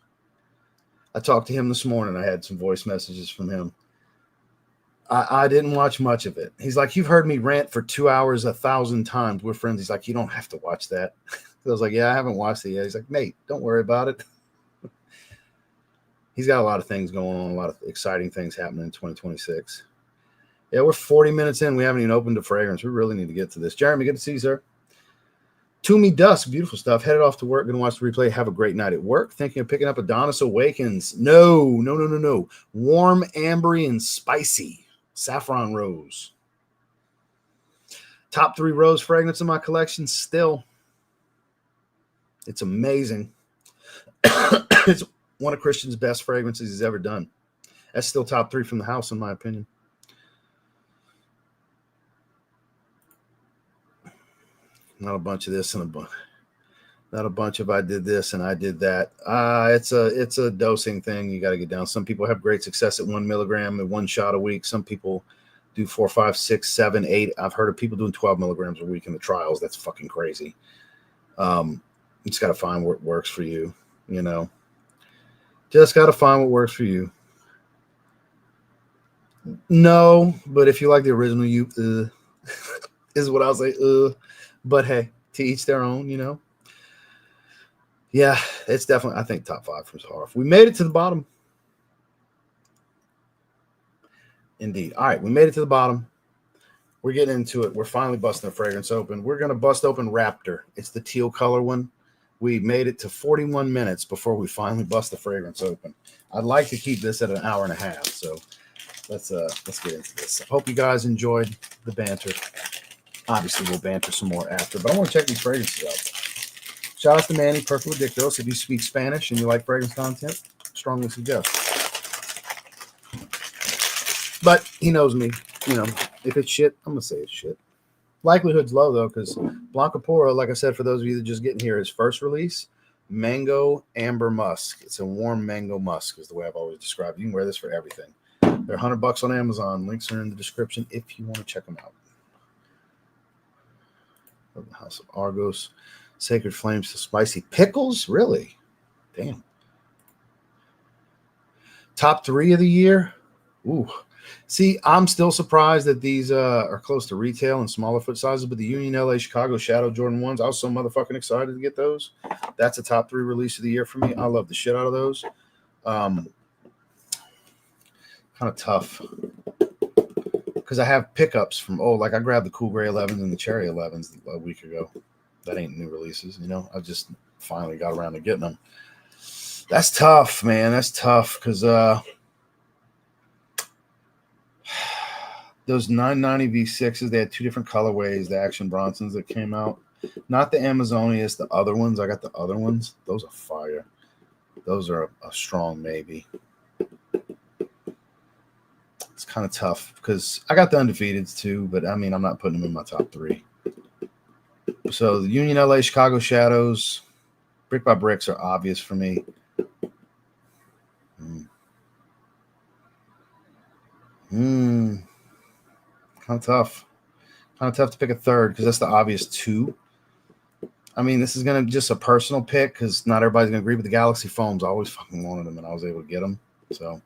I talked to him this morning. I had some voice messages from him. I didn't watch much of it. He's like, you've heard me rant for 2 hours 1,000 times. We're friends. He's like, you don't have to watch that. I was like, yeah, I haven't watched it yet. He's like, mate, don't worry about it. He's got a lot of things going on, a lot of exciting things happening in 2026. Yeah, we're 40 minutes in. We haven't even opened a fragrance. We really need to get to this. Jeremy, good to see you, sir. To Me Dusk, beautiful stuff. Headed off to work, gonna watch the replay. Have a great night at work. Thinking of picking up Adonis Awakens. No. Warm, ambery, and spicy. Saffron Rose. Top 3 rose fragrance in my collection still. It's amazing. It's one of Christian's best fragrances he's ever done. That's still top 3 from the house, in my opinion. Not a bunch of this and not a bunch of I did this and I did that. It's a dosing thing. You got to get down. Some people have great success at 1 milligram and 1 shot a week. Some people do 4, 5, 6, 7, 8. I've heard of people doing 12 milligrams a week in the trials. That's fucking crazy. You just got to find what works for you. You know, just got to find what works for you. No, but if you like the original, you is what I'll say. But hey, to each their own, you know. Yeah, it's definitely, I think, top 5 from Harf. We made it to the bottom. Indeed. All right, we made it to the bottom. We're getting into it. We're finally busting the fragrance open. We're going to bust open Raptor. It's the teal color one. We made it to 41 minutes before we finally bust the fragrance open. I'd like to keep this at an hour and a half, so let's get into this. I hope you guys enjoyed the banter. Obviously, we'll banter some more after, but I want to check these fragrances out. Shout out to Manny, Perfu, Adictos. If you speak Spanish and you like fragrance content, strongly suggest. But he knows me. You know, if it's shit, I'm going to say it's shit. Likelihood's low, though, because Blanca Pura, like I said, for those of you that just getting here, his first release, Mango Amber Musk. It's a warm mango musk is the way I've always described it. You can wear this for everything. They're $100 on Amazon. Links are in the description if you want to check them out. The House of Argos, Sacred Flames to Spicy Pickles. Really? Damn. Top 3 of the year. Ooh. See, I'm still surprised that these are close to retail and smaller foot sizes, but the Union LA Chicago Shadow Jordan 1s, I was so motherfucking excited to get those. That's a top 3 release of the year for me. I love the shit out of those. Kind of tough. Because I have pickups from, like I grabbed the Cool Gray 11s and the Cherry 11s a week ago. That ain't new releases, you know. I just finally got around to getting them. That's tough, man. That's tough because those 990 V6s, they had 2 different colorways, the Action Bronsons that came out. Not the Amazonias, the other ones. I got the other ones. Those are fire. Those are a strong maybe. It's kind of tough because I got the Undefeateds too, but I mean, I'm not putting them in my top 3. So the Union LA Chicago Shadows, Brick by Bricks are obvious for me. Kind of tough. Kind of tough to pick a third because that's the obvious 2. I mean, this is going to just a personal pick because not everybody's going to agree with the Galaxy Foams. I always fucking wanted them and I was able to get them. So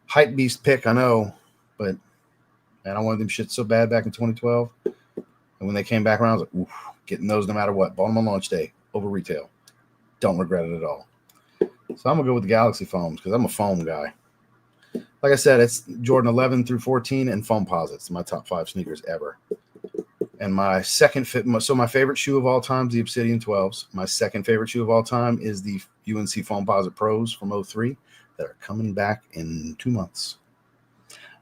hype beast pick, I know, but man, I wanted them shit so bad back in 2012. And when they came back around, I was like, oof, getting those no matter what. Bought them on launch day over retail. Don't regret it at all. So I'm going to go with the Galaxy Foams because I'm a foam guy. Like I said, it's Jordan 11 through 14 and foam posits, my top 5 sneakers ever. And my second my favorite shoe of all time is the Obsidian 12s. My second favorite shoe of all time is the UNC Foam Posit Pros from 03 that are coming back in 2 months.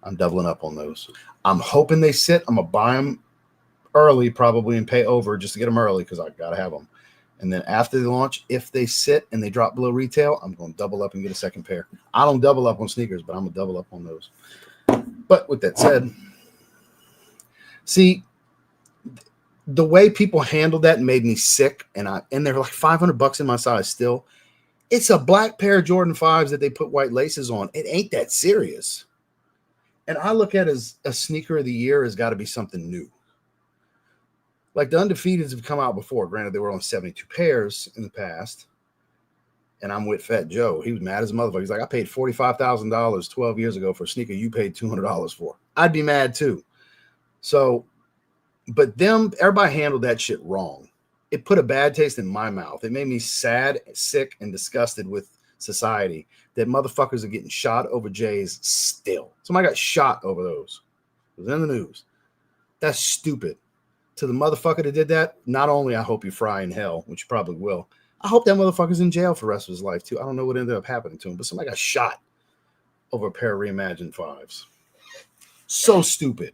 I'm doubling up on those. I'm hoping they sit. I'm going to buy them early probably and pay over just to get them early because I got to have them. And then after the launch, if they sit and they drop below retail, I'm going to double up and get a second pair. I don't double up on sneakers, but I'm going to double up on those. But with that said, see, the way people handled that made me sick. And they're like $500 in my size still. It's a black pair of Jordan 5s that they put white laces on. It ain't that serious. And I look at it as a sneaker of the year has got to be something new. Like the Undefeateds have come out before. Granted, they were on 72 pairs in the past. And I'm with Fat Joe. He was mad as a motherfucker. He's like, I paid $45,000 12 years ago for a sneaker you paid $200 for. I'd be mad too. So, but everybody handled that shit wrong. It put a bad taste in my mouth. It made me sad, sick, and disgusted with society that motherfuckers are getting shot over J's still. Somebody got shot over those. It was in the news. That's stupid. to the motherfucker that did that, not only I hope you fry in hell, which you probably will, I hope that motherfucker's in jail for the rest of his life too. I don't know what ended up happening to him, but somebody got shot over a pair of reimagined fives. So stupid.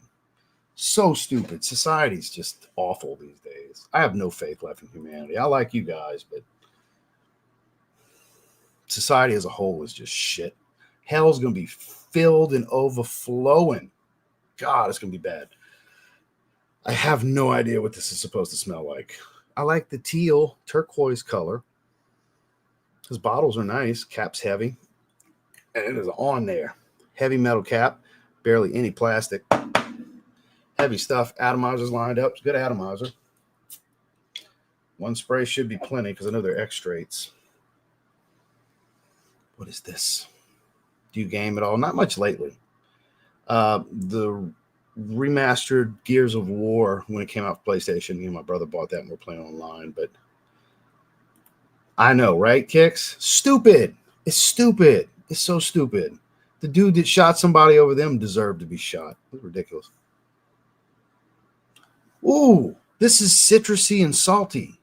So stupid. Society's just awful these days. I have no faith left in humanity. I like you guys, but society as a whole is just shit. Hell's going to be filled and overflowing. God, it's going to be bad. I have no idea what this is supposed to smell like. I like the teal turquoise color. His bottles are nice. Cap's heavy. And it is on there. Heavy metal cap. Barely any plastic. Heavy stuff. Atomizers lined up. It's a good atomizer. One spray should be plenty because I know they're X-straights. What is this? Do you game at all? Not much lately. The remastered Gears of War, when it came out for PlayStation, me and my brother bought that and we're playing online. But I know, right, Kicks? Stupid. It's stupid. It's so stupid. The dude that shot somebody over them deserved to be shot. It was ridiculous. Ooh, this is citrusy and salty.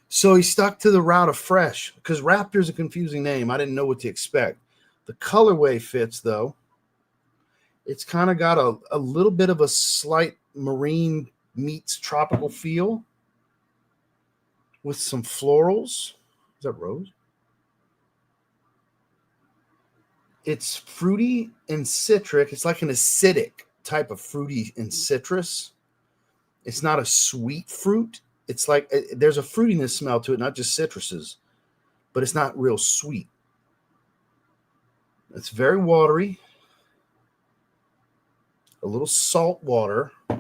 So he stuck to the route of fresh because Raptor's a confusing name. I didn't know what to expect. The colorway fits, though. It's kind of got a little bit of a slight marine meets tropical feel with some florals. Is that rose? It's fruity and citric. It's like an acidic type of fruity and citrus. It's not a sweet fruit. It's like there's a fruitiness smell to it, not just citruses, but it's not real sweet. It's very watery. A little salt water. I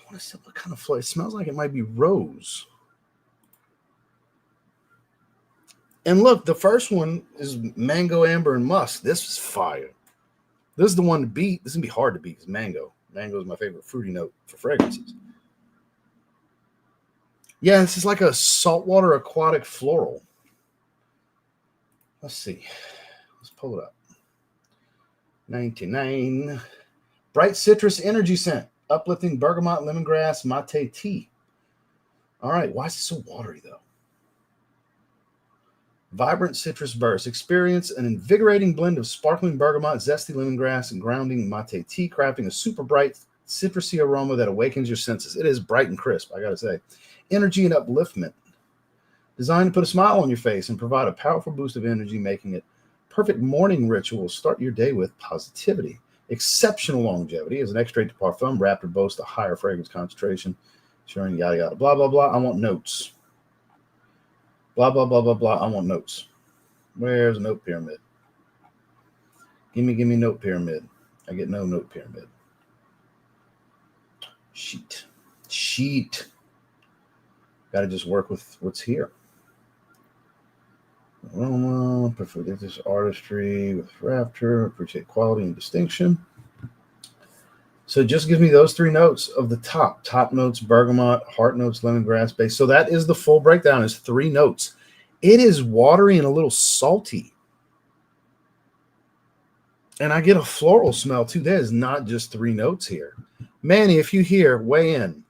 want to see what kind of flavor. It smells like it might be rose. And look, the first one is mango, amber, and musk. This is fire. This is the one to beat. This is going to be hard to beat because mango. Mango is my favorite fruity note for fragrances. Yeah, this is like a saltwater aquatic floral. Let's see. Let's pull it up. 99. Bright citrus energy scent. Uplifting bergamot, lemongrass, mate tea. All right. Why is it so watery, though? Vibrant citrus burst. Experience an invigorating blend of sparkling bergamot, zesty lemongrass, and grounding mate tea, crafting a super bright, citrusy aroma that awakens your senses. It is bright and crisp, I got to say. Energy and upliftment. Designed to put a smile on your face and provide a powerful boost of energy, making it perfect morning ritual. Start your day with positivity. Exceptional longevity. As an extrait de parfum, Raptor boasts a higher fragrance concentration. Sharing yada yada, blah, blah, blah. I want notes. Blah, blah, blah, blah, blah. I want notes. Where's a note pyramid? Give me note pyramid. I get no note pyramid. Sheet. Got to just work with what's here. Aroma, prefer this artistry with Raptor. Appreciate quality and distinction. So it just gives me those three notes of the top. Top notes, bergamot, heart notes, lemongrass base. So that is the full breakdown, is 3 notes. It is watery and a little salty. And I get a floral smell too. That is not just 3 notes here. Manny, if you hear, weigh in.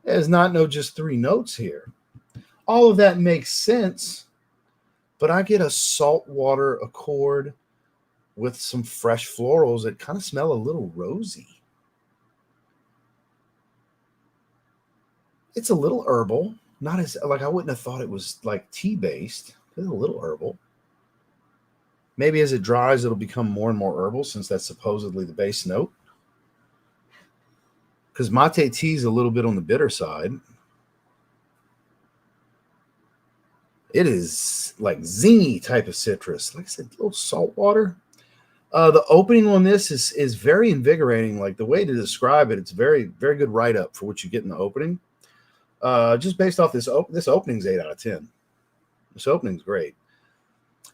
There's not just 3 notes here. All of that makes sense. But I get a saltwater accord with some fresh florals that kind of smell a little rosy. It's a little herbal, not as like I wouldn't have thought it was like tea based. It's a little herbal. Maybe as it dries, it'll become more and more herbal since that's supposedly the base note. Because mate tea is a little bit on the bitter side. It is like zingy type of citrus. Like I said, a little salt water. The opening on this is very invigorating. Like the way to describe it, it's very, very good write-up for what you get in the opening. Just based off this opening's 8 out of 10. This opening's great.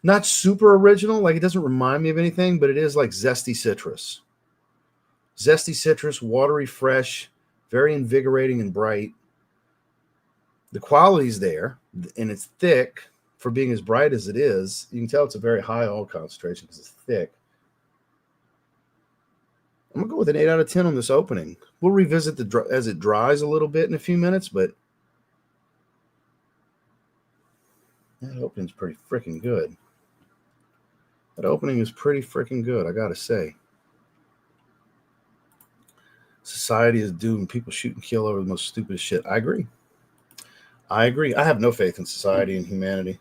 Not super original. Like it doesn't remind me of anything, but it is like zesty citrus. Zesty citrus, watery, fresh, very invigorating and bright. The quality's there, and it's thick for being as bright as it is. You can tell it's a very high oil concentration because it's thick. I'm gonna go with an 8 out of 10 on this opening. We'll revisit as it dries a little bit in a few minutes, but that opening's pretty freaking good. That opening is pretty freaking good, I gotta say. Society is doomed. People shoot and kill over the most stupidest shit. I agree. I have no faith in society and humanity.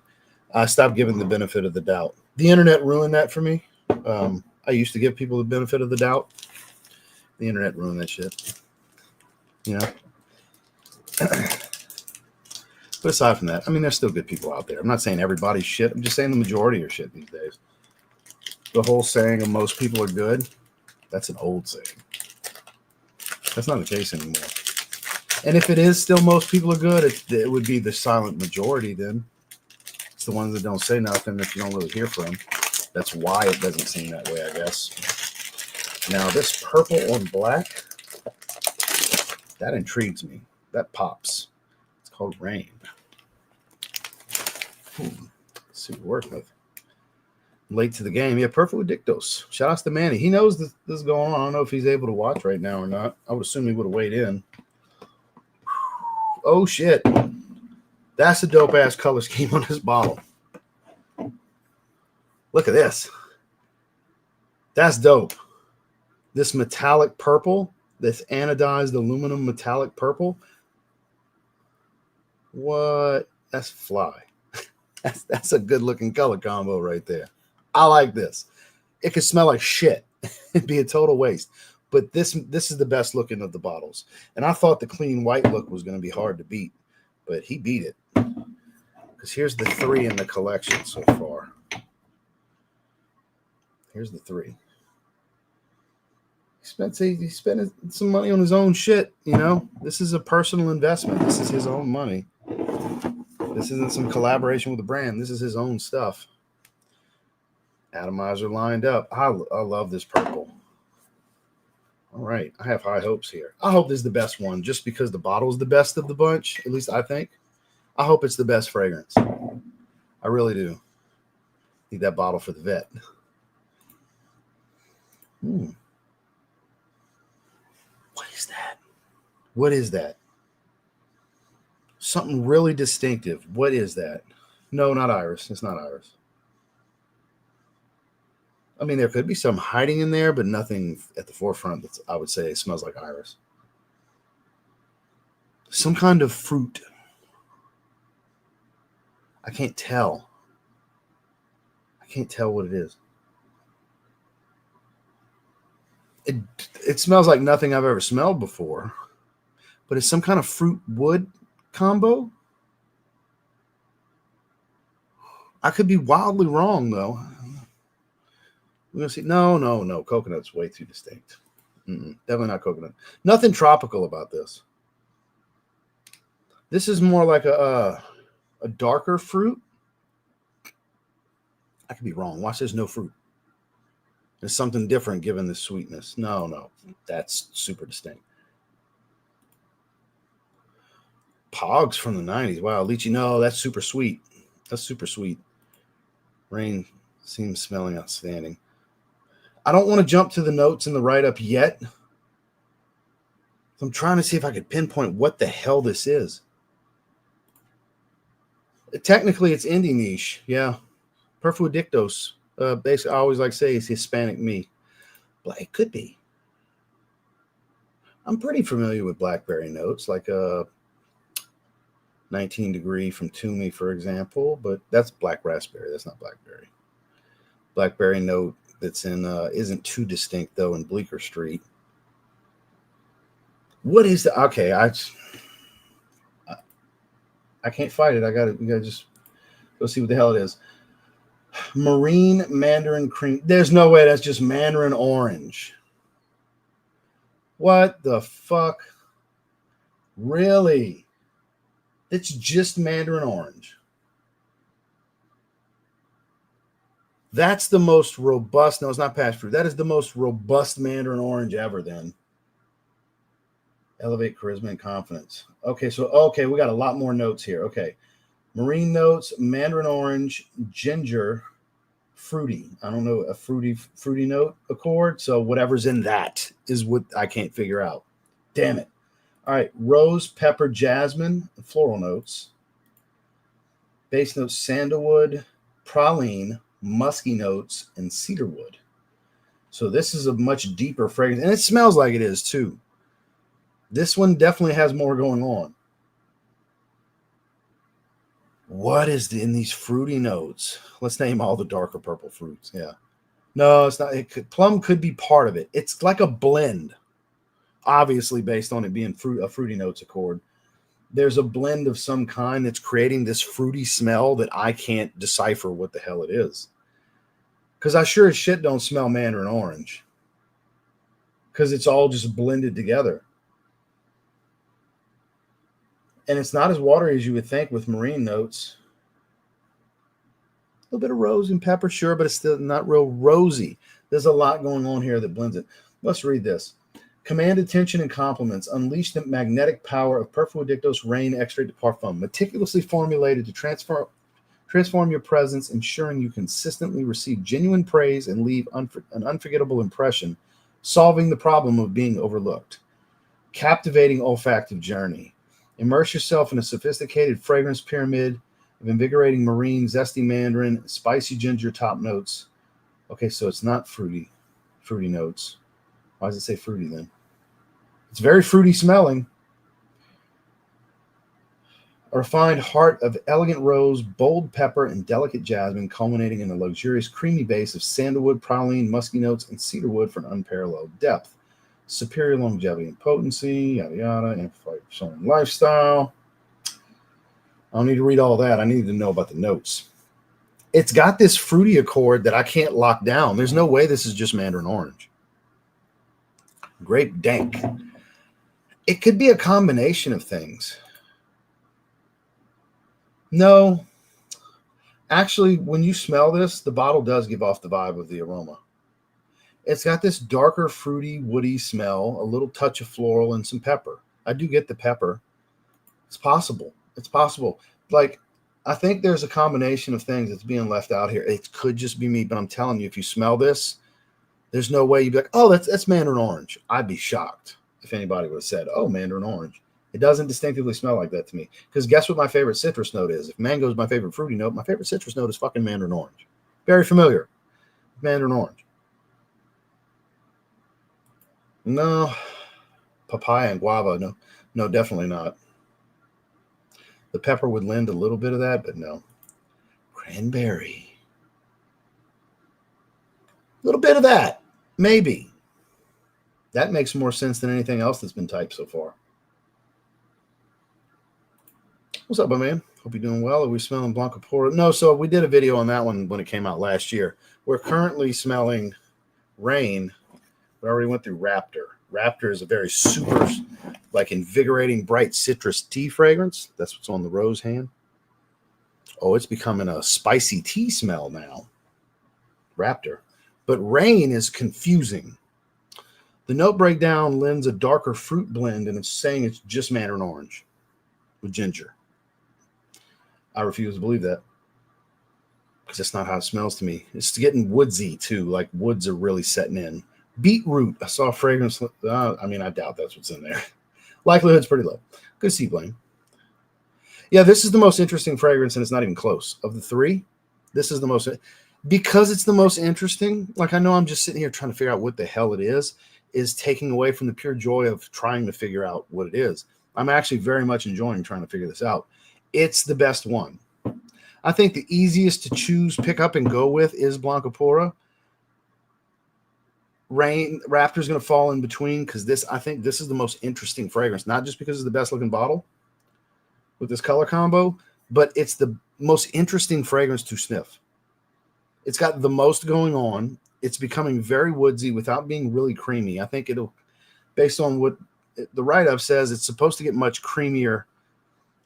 I stopped giving the benefit of the doubt. The internet ruined that for me. I used to give people the benefit of the doubt. The internet ruined that shit. You know? But aside from that, I mean, there's still good people out there. I'm not saying everybody's shit. I'm just saying the majority are shit these days. The whole saying of most people are good, that's an old saying. That's not the case anymore. And if it is still most people are good, it would be the silent majority then. It's the ones that don't say nothing that you don't really hear from. That's why it doesn't seem that way, I guess. Now, this purple on black, that intrigues me. That pops. It's called Rain. Let's see what we're working with. Late to the game. Yeah, Perfu Adictos. Shout out to Manny. He knows this is going on. I don't know if he's able to watch right now or not. I would assume he would have weighed in. Oh, shit. That's a dope-ass color scheme on this bottle. Look at this. That's dope. This metallic purple, this anodized aluminum metallic purple. What? That's fly. That's a good-looking color combo right there. I like this. It could smell like shit. It'd be a total waste. But this is the best looking of the bottles. And I thought the clean white look was going to be hard to beat. But he beat it. Because here's the 3 in the collection so far. Here's the 3. He spent some money on his own shit, you know? This is a personal investment. This is his own money. This isn't some collaboration with a brand. This is his own stuff. Atomizer lined up. I love this purple. All right. I have high hopes here. I hope this is the best one just because the bottle is the best of the bunch. At least I think. I hope it's the best fragrance. I really do. Need that bottle for the vet. What is that? What is that? Something really distinctive. What is that? No, not iris. It's not iris. I mean, there could be some hiding in there, but nothing at the forefront that I would say smells like iris. Some kind of fruit. I can't tell. I can't tell what it is. It smells like nothing I've ever smelled before, but it's some kind of fruit wood combo. I could be wildly wrong, though. We're going to see. No. Coconut's way too distinct. Definitely not coconut. Nothing tropical about this. This is more like a darker fruit. I could be wrong. Watch, there's no fruit. There's something different given the sweetness. No. That's super distinct. Pogs from the 90s. Wow, lychee. No, that's super sweet. That's super sweet. Rain seems smelling outstanding. I don't want to jump to the notes in the write-up yet. I'm trying to see if I could pinpoint what the hell this is. Technically, it's indie niche. Yeah. Perfu Adictos. Basically, I always like to say it's Hispanic me. But it could be. I'm pretty familiar with blackberry notes, like a 19 degree from Toomey, for example. But that's black raspberry. That's not blackberry. Blackberry note that's in isn't too distinct though in Bleecker Street. What is the okay? I can't fight it. We gotta just go see what the hell it is. Marine Mandarin cream. There's no way that's just Mandarin orange. What the fuck? Really? It's just Mandarin orange. That's the most robust. No, it's not passion fruit. That is the most robust Mandarin orange ever then. Elevate charisma and confidence. Okay, we got a lot more notes here. Okay. Marine notes, Mandarin orange, ginger, fruity. I don't know, a fruity note accord. So whatever's in that is what I can't figure out. Damn it. All right, rose, pepper, jasmine, floral notes. Base notes, sandalwood, praline, musky notes, and cedarwood. So this is a much deeper fragrance, and it smells like it is too. This one definitely has more going on. What is in these fruity notes? Let's name all the darker purple fruits. Yeah. No, it's not. Plum could be part of it. It's like a blend, obviously based on it being a fruity notes accord. There's a blend of some kind that's creating this fruity smell that I can't decipher what the hell it is. Because I sure as shit don't smell mandarin orange. Because it's all just blended together. And it's not as watery as you would think with marine notes. A little bit of rose and pepper, sure, but it's still not real rosy. There's a lot going on here that blends it. Let's read this. Command attention and compliments. Unleash the magnetic power of Perfu Adictos Rain Extrait de Parfum. Meticulously formulated to transform your presence, ensuring you consistently receive genuine praise and leave an unforgettable impression, solving the problem of being overlooked. Captivating olfactive journey. Immerse yourself in a sophisticated fragrance pyramid of invigorating marine, zesty mandarin, spicy ginger top notes. Okay, so it's not fruity notes. Why does it say fruity then? It's very fruity smelling. A refined heart of elegant rose, bold pepper, and delicate jasmine, culminating in a luxurious creamy base of sandalwood, praline, musky notes, and cedarwood for an unparalleled depth. Superior longevity and potency, yada yada, amplified persona and lifestyle. I don't need to read all that. I need to know about the notes. It's got this fruity accord that I can't lock down. There's no way this is just mandarin orange. Grape dank. It could be a combination of things. No. Actually, when you smell this, the bottle does give off the vibe of the aroma. It's got this darker, fruity, woody smell, a little touch of floral, and some pepper. I do get the pepper. It's possible. It's possible. Like, I think there's a combination of things that's being left out here. It could just be me, but I'm telling you, if you smell this, there's no way you'd be like, oh, that's mandarin orange. I'd be shocked if anybody would have said, oh, mandarin orange. It doesn't distinctively smell like that to me. Because guess what my favorite citrus note is? If mango is my favorite fruity note, my favorite citrus note is fucking mandarin orange. Very familiar. Mandarin orange. No. Papaya and guava. No, definitely not. The pepper would lend a little bit of that, but no. Cranberry. A little bit of that. Maybe. That makes more sense than anything else that's been typed so far. What's up, my man? Hope you're doing well. Are we smelling Blanca Pura? No, so we did a video on that one when it came out last year. We're currently smelling Rain. We already went through Raptor. Raptor is a very super, like, invigorating, bright citrus tea fragrance. That's what's on the rose hand. Oh, it's becoming a spicy tea smell now. Raptor. But Rain is confusing. The note breakdown lends a darker fruit blend, and it's saying it's just mandarin orange with ginger. I refuse to believe that because that's not how it smells to me. It's getting woodsy too, like woods are really setting in. Beetroot. I saw a fragrance. I mean, I doubt that's what's in there. Likelihood's pretty low. Good to see, Blaine. Yeah, this is the most interesting fragrance, and it's not even close. Of the three, this is the most, because it's the most interesting. Like, I know I'm just sitting here trying to figure out what the hell it is taking away from the pure joy of trying to figure out what it is. I'm actually very much enjoying trying to figure this out. It's the best one. I think the easiest to choose, pick up, and go with is Blanca Pura. Raptor's going to fall in between because I think this is the most interesting fragrance, not just because it's the best looking bottle with this color combo, but it's the most interesting fragrance to sniff. It's got the most going on. It's becoming very woodsy without being really creamy. I think it'll, based on what the write-up says, it's supposed to get much creamier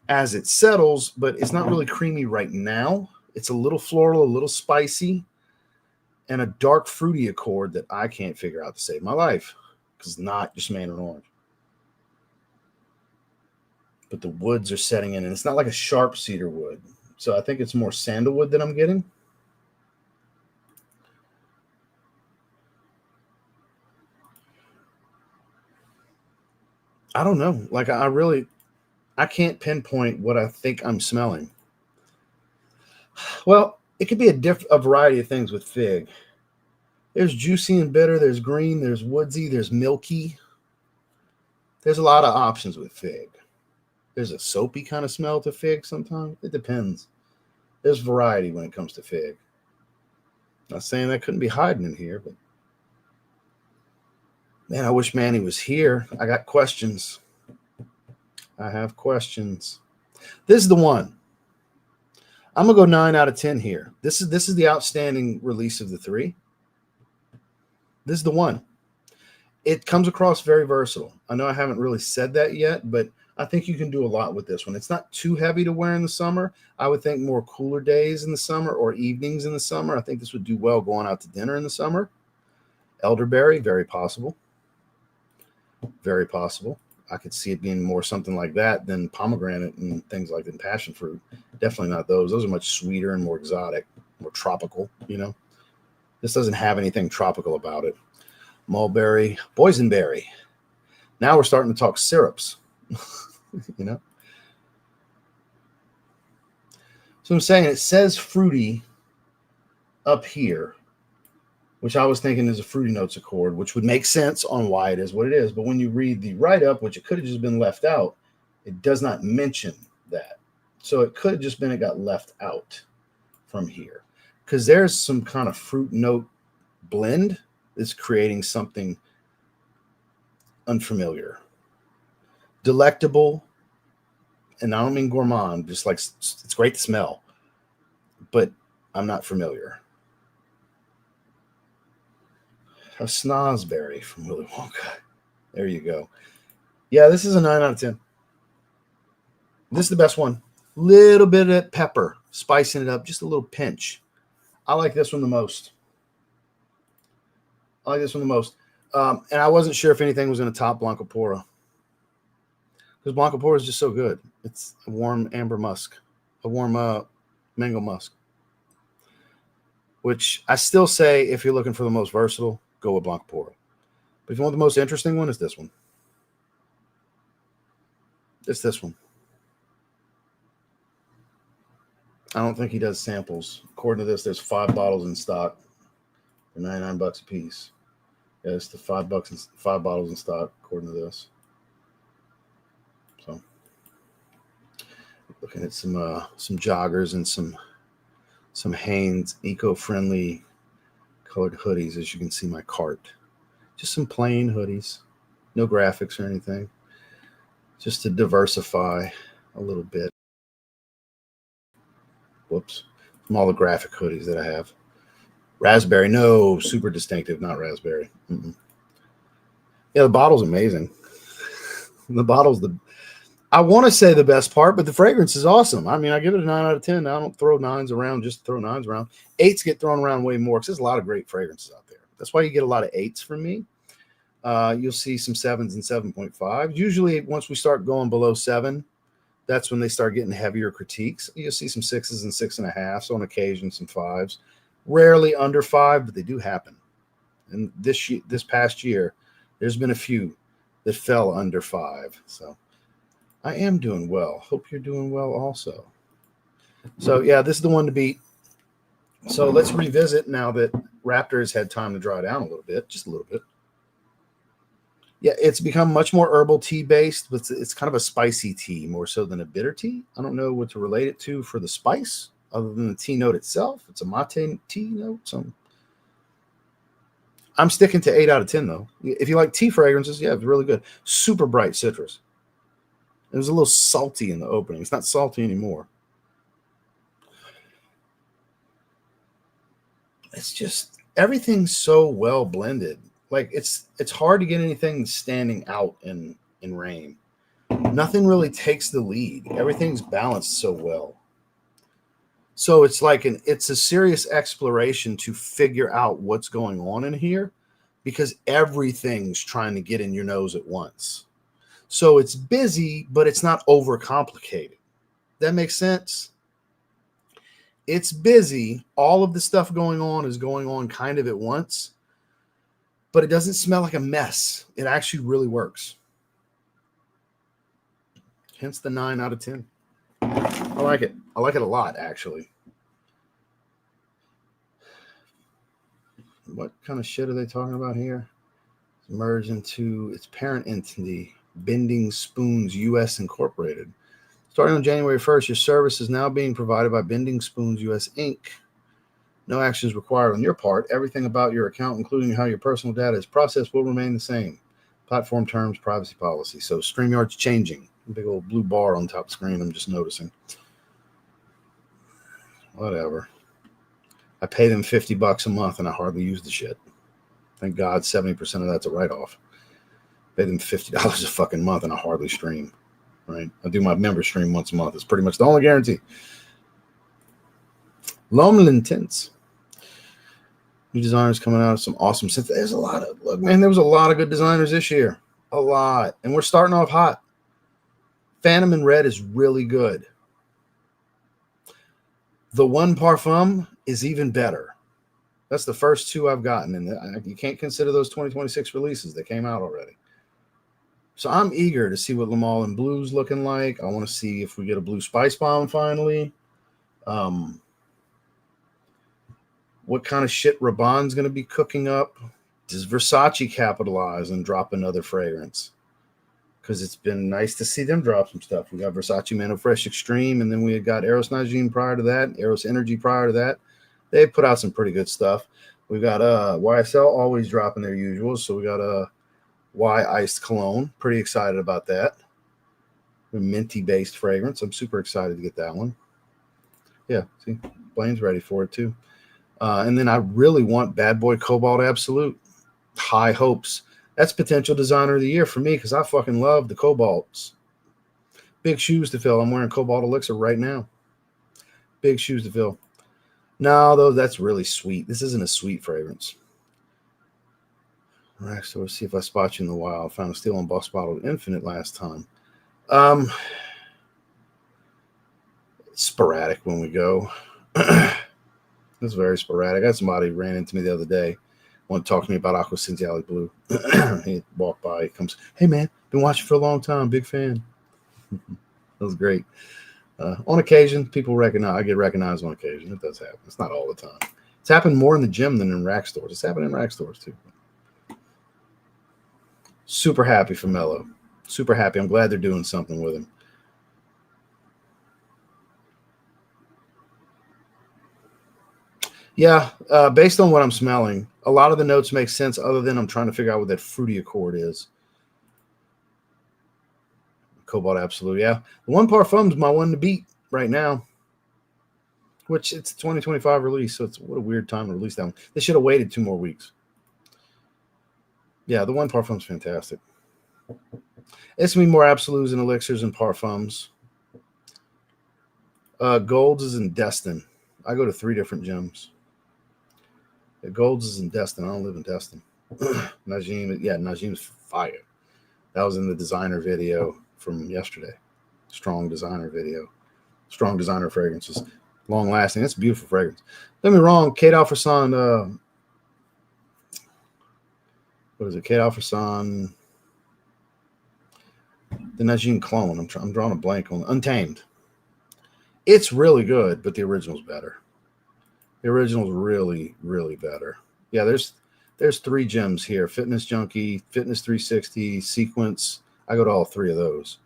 as it settles, but it's not really creamy right now. It's a little floral, a little spicy, and a dark fruity accord that I can't figure out to save my life because it's not just mandarin orange. But the woods are setting in, and it's not like a sharp cedar wood. So I think it's more sandalwood that I'm getting. I don't know. Like I can't pinpoint what I think I'm smelling. Well, it could be a variety of things with fig. There's juicy and bitter, there's green, there's woodsy, there's milky. There's a lot of options with fig. There's a soapy kind of smell to fig sometimes. It depends. There's variety when it comes to fig. Not saying that couldn't be hiding in here, but man, I wish Manny was here. I got questions. I have questions. This is the one. I'm gonna go 9 out of 10 here. This is the outstanding release of the 3. This is the one. It comes across very versatile. I know I haven't really said that yet, but I think you can do a lot with this one. It's not too heavy to wear in the summer. I would think more cooler days in the summer or evenings in the summer. I think this would do well going out to dinner in the summer. Elderberry, very possible. Very possible. I could see it being more something like that than pomegranate and things like that, passion fruit. Definitely not those. Those are much sweeter and more exotic, more tropical, you know. This doesn't have anything tropical about it. Mulberry, boysenberry. Now we're starting to talk syrups, you know. So I'm saying it says fruity up here, which I was thinking is a fruity notes accord, which would make sense on why it is what it is. But when you read the write-up, which it could have just been left out, it does not mention that. So it could have just been it got left out from here. Because there's some kind of fruit note blend that's creating something unfamiliar. Delectable, and I don't mean gourmand, just like it's great to smell, but I'm not familiar. A snozberry from Willy Wonka. There you go. Yeah, this is a 9 out of 10. This is the best one. Little bit of pepper, spicing it up, just a little pinch. I like this one the most. And I wasn't sure if anything was going to top Blanca Pura. Because Blanca Pura is just so good. It's a warm amber musk, a warm mango musk. Which I still say, if you're looking for the most versatile, go with Blanca Pura. But if you want the most interesting one, it's this one. It's this one. I don't think he does samples. According to this, there's 5 bottles in stock for $99 a piece. Yeah, it's the $5 and 5 bottles in stock, according to this. So, looking at some joggers and some Hanes eco-friendly colored hoodies, as you can see my cart. Just some plain hoodies, no graphics or anything. Just to diversify a little bit. Whoops. From all the graphic hoodies that I have. Raspberry, no, super distinctive, not raspberry. Mm-mm. Yeah, the bottle's amazing. The bottle's I want to say the best part, but the fragrance is awesome. I mean, I give it a 9 out of 10. I don't throw 9s around just to throw 9s around. 8s get thrown around way more because there's a lot of great fragrances out there. That's why you get a lot of 8s from me. You'll see some 7s and 7.5. Usually, once we start going below 7, that's when they start getting heavier critiques. You'll see some 6s and 6.5s, on occasion some 5s. Rarely under 5, but they do happen. And this past year, there's been a few that fell under 5. So I am doing well. Hope you're doing well also. So yeah, this is the one to beat. So let's revisit now that Raptor has had time to dry down a little bit, just a little bit. Yeah, it's become much more herbal tea based, but it's kind of a spicy tea more so than a bitter tea. I don't know what to relate it to for the spice other than the tea note itself. It's a mate tea note. So I'm sticking to 8 out of 10 though. If you like tea fragrances, yeah, it's really good. Super bright citrus. It was a little salty in the opening. It's not salty anymore. It's just everything's so well blended. Like it's hard to get anything standing out in rain. Nothing really takes the lead. Everything's balanced so well. So it's like it's a serious exploration to figure out what's going on in here because everything's trying to get in your nose at once. So it's busy, but it's not overcomplicated. That makes sense? It's busy. All of the stuff going on is going on kind of at once, but it doesn't smell like a mess. It actually really works. Hence the 9 out of 10. I like it. I like it a lot, actually. What kind of shit are they talking about here? Merge into its parent entity, Bending Spoons US Incorporated. Starting on January 1st, your service is now being provided by Bending Spoons US Inc. No action is required on your part. Everything about your account, including how your personal data is processed, will remain the same. Platform terms, privacy policy. So StreamYard's changing. Big old blue bar on top of the screen, I'm just noticing. Whatever. I pay them $50 a month and I hardly use the shit. Thank God 70% of that's a write-off. Pay them $50 a fucking month and I hardly stream. Right? I do my member stream once a month. It's pretty much the only guarantee. Lomlin Tints. New designers coming out of some awesome scents. There's a lot of, look, man, there was a lot of good designers this year. A lot. And we're starting off hot. Phantom in Red is really good. The One Parfum is even better. That's the first two I've gotten. And you can't consider those 2026 releases. They came out already. So I'm eager to see what Le Male Blue's looking like. I want to see if we get a Blue Spice Bomb finally. What kind of shit Rabanne's going to be cooking up? Does Versace capitalize and drop another fragrance? Because it's been nice to see them drop some stuff. We got Versace Mano Fresh Extreme, and then we had got Eros Najim prior to that, Eros Energy prior to that. They put out some pretty good stuff. We got YSL always dropping their usuals. So we got Y Iced Cologne. Pretty excited about that. A minty-based fragrance. I'm super excited to get that one. Yeah, see, Blaine's ready for it too. And then I really want Bad Boy Cobalt Absolute. High hopes. That's potential designer of the year for me because I fucking love the Cobalts. Big shoes to fill. I'm wearing Cobalt Elixir right now. Big shoes to fill. No, though, that's really sweet. This isn't a sweet fragrance. All right, so let's see if I spot you in the wild. Found a Steel and Boss Bottle Infinite last time. It's sporadic when we go. It's very sporadic. I had somebody ran into me the other day. Want to talk to me about Aqua Cintiali Blue. He walked by. He comes, hey, man, been watching for a long time. Big fan. That was great. On occasion, people recognize. I get recognized on occasion. It does happen. It's not all the time. It's happened more in the gym than in rack stores. It's happening in rack stores, too. Super happy for Mello. Super happy. I'm glad they're doing something with him. Yeah, based on what I'm smelling, a lot of the notes make sense other than I'm trying to figure out what that fruity accord is. Cobalt Absolute, yeah. The One Parfum's my one to beat right now, which it's a 2025 release, so it's what a weird time to release that one. They should have waited 2 more weeks. Yeah, the One Parfum's fantastic. It's going to be more Absolutes and Elixirs and Parfums. Golds is in Destin. I go to 3 different gyms. The Golds is in Destin. I don't live in Destin. Najim's fire. That was in the designer video from yesterday. Strong designer video. Strong designer fragrances. Long lasting. It's a beautiful fragrance. Don't get me wrong. Kate Alfreson. What is it? Kate Alfreson. The Najim clone. I'm drawing a blank on Untamed. It's really good, but the original's better. The original's really, really better. Yeah, there's 3 gyms here. Fitness Junkie, Fitness 360, Sequence. I go to all 3 of those.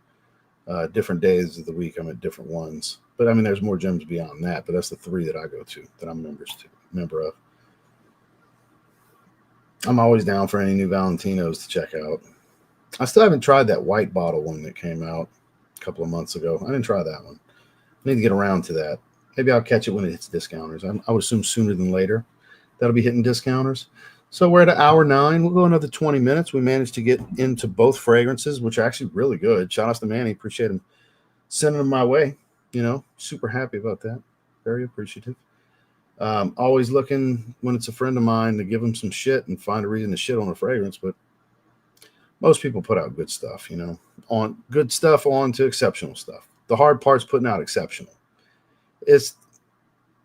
Different days of the week, I'm at different ones. But, I mean, there's more gyms beyond that. But that's the 3 that I go to, that I'm member of. I'm always down for any new Valentinos to check out. I still haven't tried that white bottle one that came out a couple of months ago. I didn't try that one. I need to get around to that. Maybe I'll catch it when it hits discounters. I would assume sooner than later that'll be hitting discounters. So we're at hour 9. We'll go another 20 minutes. We managed to get into both fragrances, which are actually really good. Shout out to Manny. Appreciate him sending them my way. You know, super happy about that. Very appreciative. Always looking when it's a friend of mine to give him some shit and find a reason to shit on a fragrance. But most people put out good stuff, you know, on good stuff on to exceptional stuff. The hard part's putting out exceptional. It's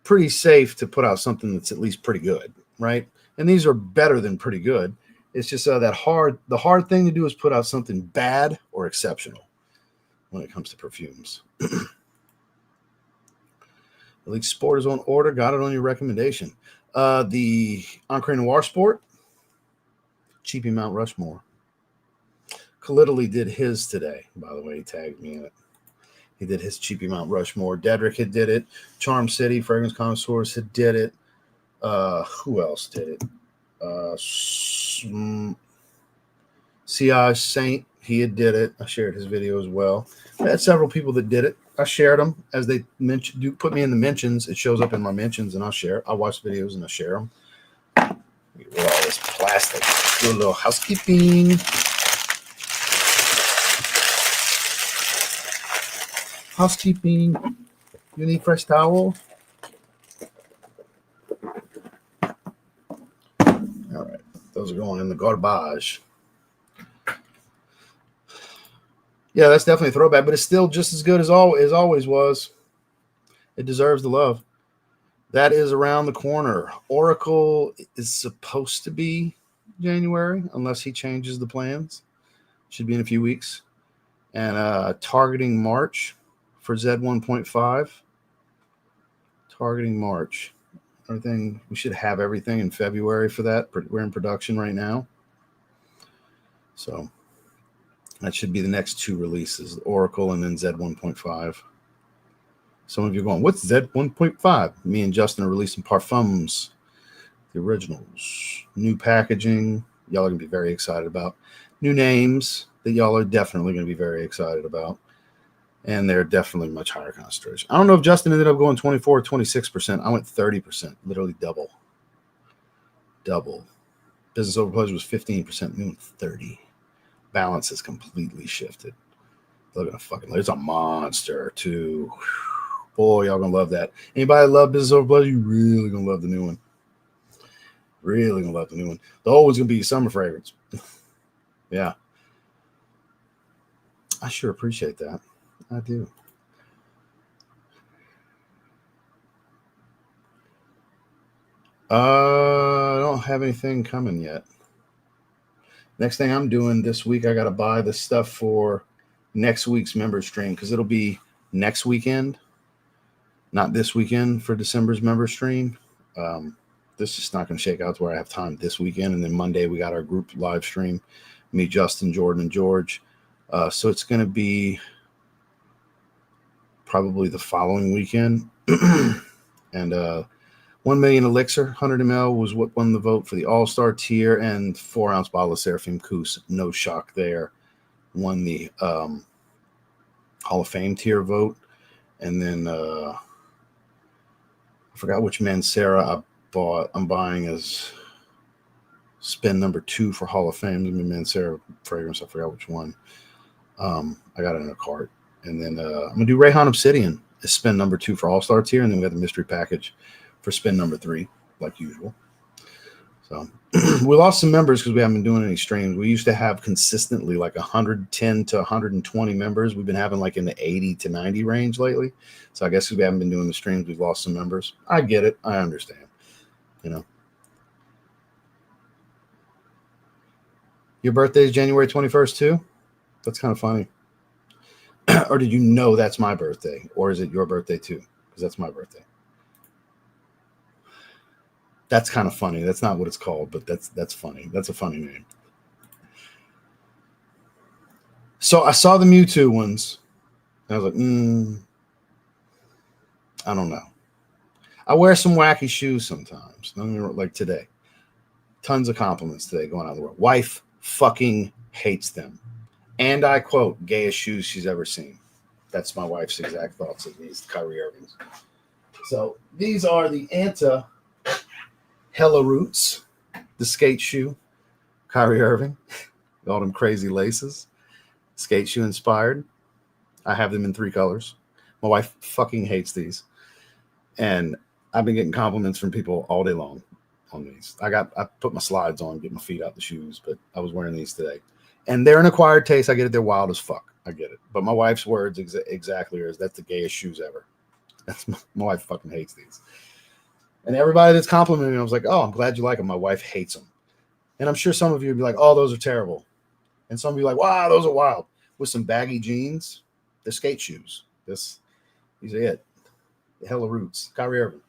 pretty safe to put out something that's at least pretty good, right? And these are better than pretty good. It's just the hard thing to do is put out something bad or exceptional, when it comes to perfumes. Elite Sport is on order. Got it on your recommendation. The Encre Noir Sport, Cheapy Mount Rushmore. Khalid did his today, by the way. He tagged me in it. He did his Cheapy Mount Rushmore. Dedrick had did it. Charm City, Fragrance Connoisseurs had did it. Who else did it? CI Saint, he had did it. I shared his video as well. I had several people that did it. I shared them as they put me in the mentions. It shows up in my mentions, and I'll share. I watch videos and I share them. Get rid of all this plastic. Do a little housekeeping. Housekeeping. You need fresh towel? All right. Those are going in the garbage. Yeah, that's definitely a throwback, but it's still just as good as always was. It deserves the love. That is around the corner. Oracle is supposed to be January, unless he changes the plans. Should be in a few weeks. And targeting March for Z1.5. Targeting March. Everything, we should have everything in February for that. We're in production right now. So that should be the next two releases, Oracle and then Z1.5. Some of you are going, what's Z1.5? Me and Justin are releasing Parfums, the originals. New packaging, y'all are going to be very excited about. New names that y'all are definitely going to be very excited about. And they're definitely much higher concentration. I don't know if Justin ended up going 24 or 26%. I went 30%, literally double. Double. Business Over Pleasure was 15%, me went 30%. Balance has completely shifted. Look at a fucking, it's a monster too. Boy, y'all gonna love that. Anybody love Business Over Pleasure? You really gonna love the new one. Really gonna love the new one. The old one's gonna be summer fragrance. Yeah. I sure appreciate that. I do. I don't have anything coming yet. Next thing I'm doing this week, I got to buy the stuff for next week's member stream because it'll be next weekend, not this weekend for December's member stream. This is not going to shake out to where I have time this weekend. And then Monday, we got our group live stream, me, Justin, Jordan, and George. So it's going to be probably the following weekend. And 1 million elixir, 100 ml was what won the vote for the all-star tier, and 4-ounce bottle of Seraphim Cousse, no shock there, won the Hall of Fame tier vote. And then I forgot which Mancera I bought. I'm buying as spin number 2 for Hall of Fame. Give me Mancera fragrance. I forgot which one. I got it in a cart. And then I'm going to do Rayhan Obsidian as spin number 2 for all-star tier, and then we got the mystery package for spin number 3, like usual. So we lost some members because we haven't been doing any streams. We used to have consistently like 110 to 120 members. We've been having like in the 80 to 90 range lately. So I guess because we haven't been doing the streams, we've lost some members. I get it. I understand. You know. Your birthday is January 21st too? That's kind of funny. Or did you know that's my birthday? Or is it your birthday too? Because that's my birthday. That's kind of funny. That's not what it's called, but that's funny. That's a funny name. So I saw the Mewtwo ones. And I was like, I don't know. I wear some wacky shoes sometimes. Like today. Tons of compliments today going on the world. Wife fucking hates them. And I quote, gayest shoes she's ever seen. That's my wife's exact thoughts of these Kyrie Irvings. So these are the Anta Hella Roots, the skate shoe, Kyrie Irving, all them crazy laces, skate shoe inspired. I have them in 3 colors. My wife fucking hates these. And I've been getting compliments from people all day long on these. I put my slides on, get my feet out the shoes, but I was wearing these today. And they're an acquired taste. I get it. They're wild as fuck. I get it. But my wife's words exactly are, that's the gayest shoes ever. That's my wife fucking hates these. And everybody that's complimenting me, I was like, oh, I'm glad you like them. My wife hates them. And I'm sure some of you would be like, oh, those are terrible. And some of you are like, wow, those are wild. With some baggy jeans The skate shoes. These are it. The hella roots. Kyrie Irving.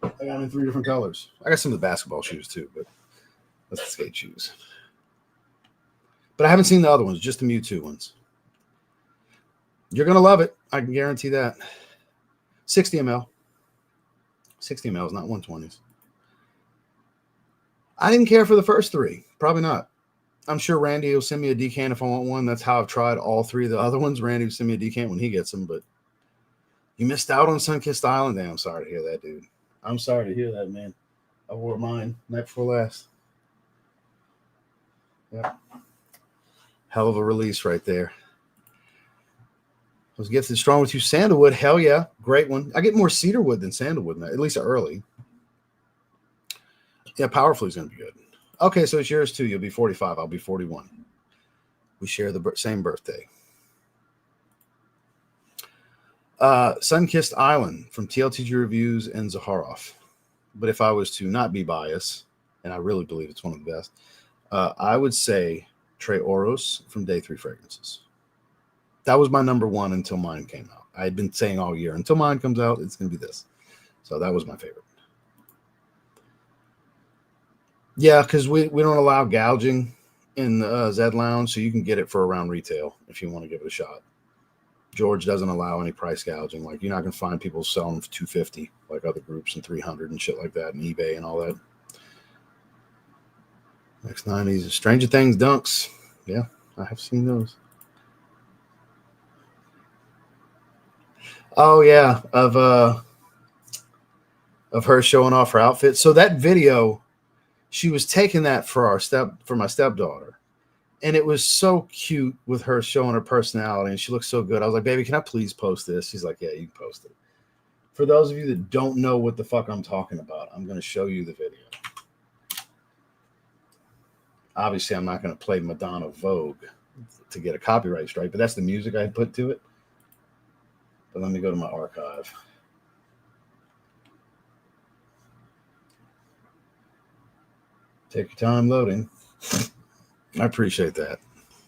I got them in 3 different colors. I got some of the basketball shoes too, but that's the skate shoes. But I haven't seen the other ones, just the Mewtwo ones. You're going to love it. I can guarantee that. 60 ml. 60 ml, not 120s. I didn't care for the first 3. Probably not. I'm sure Randy will send me a decant if I want one. That's how I've tried all 3 of the other ones. Randy will send me a decant when he gets them, but you missed out on Sunkissed Island. Damn, I'm sorry to hear that, dude. I'm sorry to hear that, man. I wore mine night before last. Yep. Hell of a release right there. I was gifted Strong With You Sandalwood. Hell yeah. Great one. I get more cedarwood than sandalwood now, at least early. Yeah, Powerfully is going to be good. Okay, so it's yours too. You'll be 45. I'll be 41. We share the same birthday. Sunkissed Island from TLTG Reviews and Zaharoff. But if I was to not be biased, and I really believe it's one of the best, I would say Trey Oros from Day 3 Fragrances. That was my number 1 until mine came out. I had been saying all year, until mine comes out, it's going to be this. So that was my favorite. Yeah, because we don't allow gouging in the Zed Lounge, so you can get it for around retail if you want to give it a shot. George doesn't allow any price gouging. Like, you're not going to find people selling them for $250 like other groups and $300 and shit like that, and eBay and all that. X90s, Stranger Things dunks. Yeah, I have seen those. Oh yeah, of her showing off her outfit. So that video, she was taking that for my stepdaughter, and it was so cute with her showing her personality, and she looks so good. I was like, baby, can I please post this? She's like, yeah, you can post it. For those of you that don't know what the fuck I'm talking about, I'm going to show you the video. Obviously, I'm not going to play Madonna Vogue to get a copyright strike, but that's the music I put to it. But let me go to my archive. Take your time loading. I appreciate that.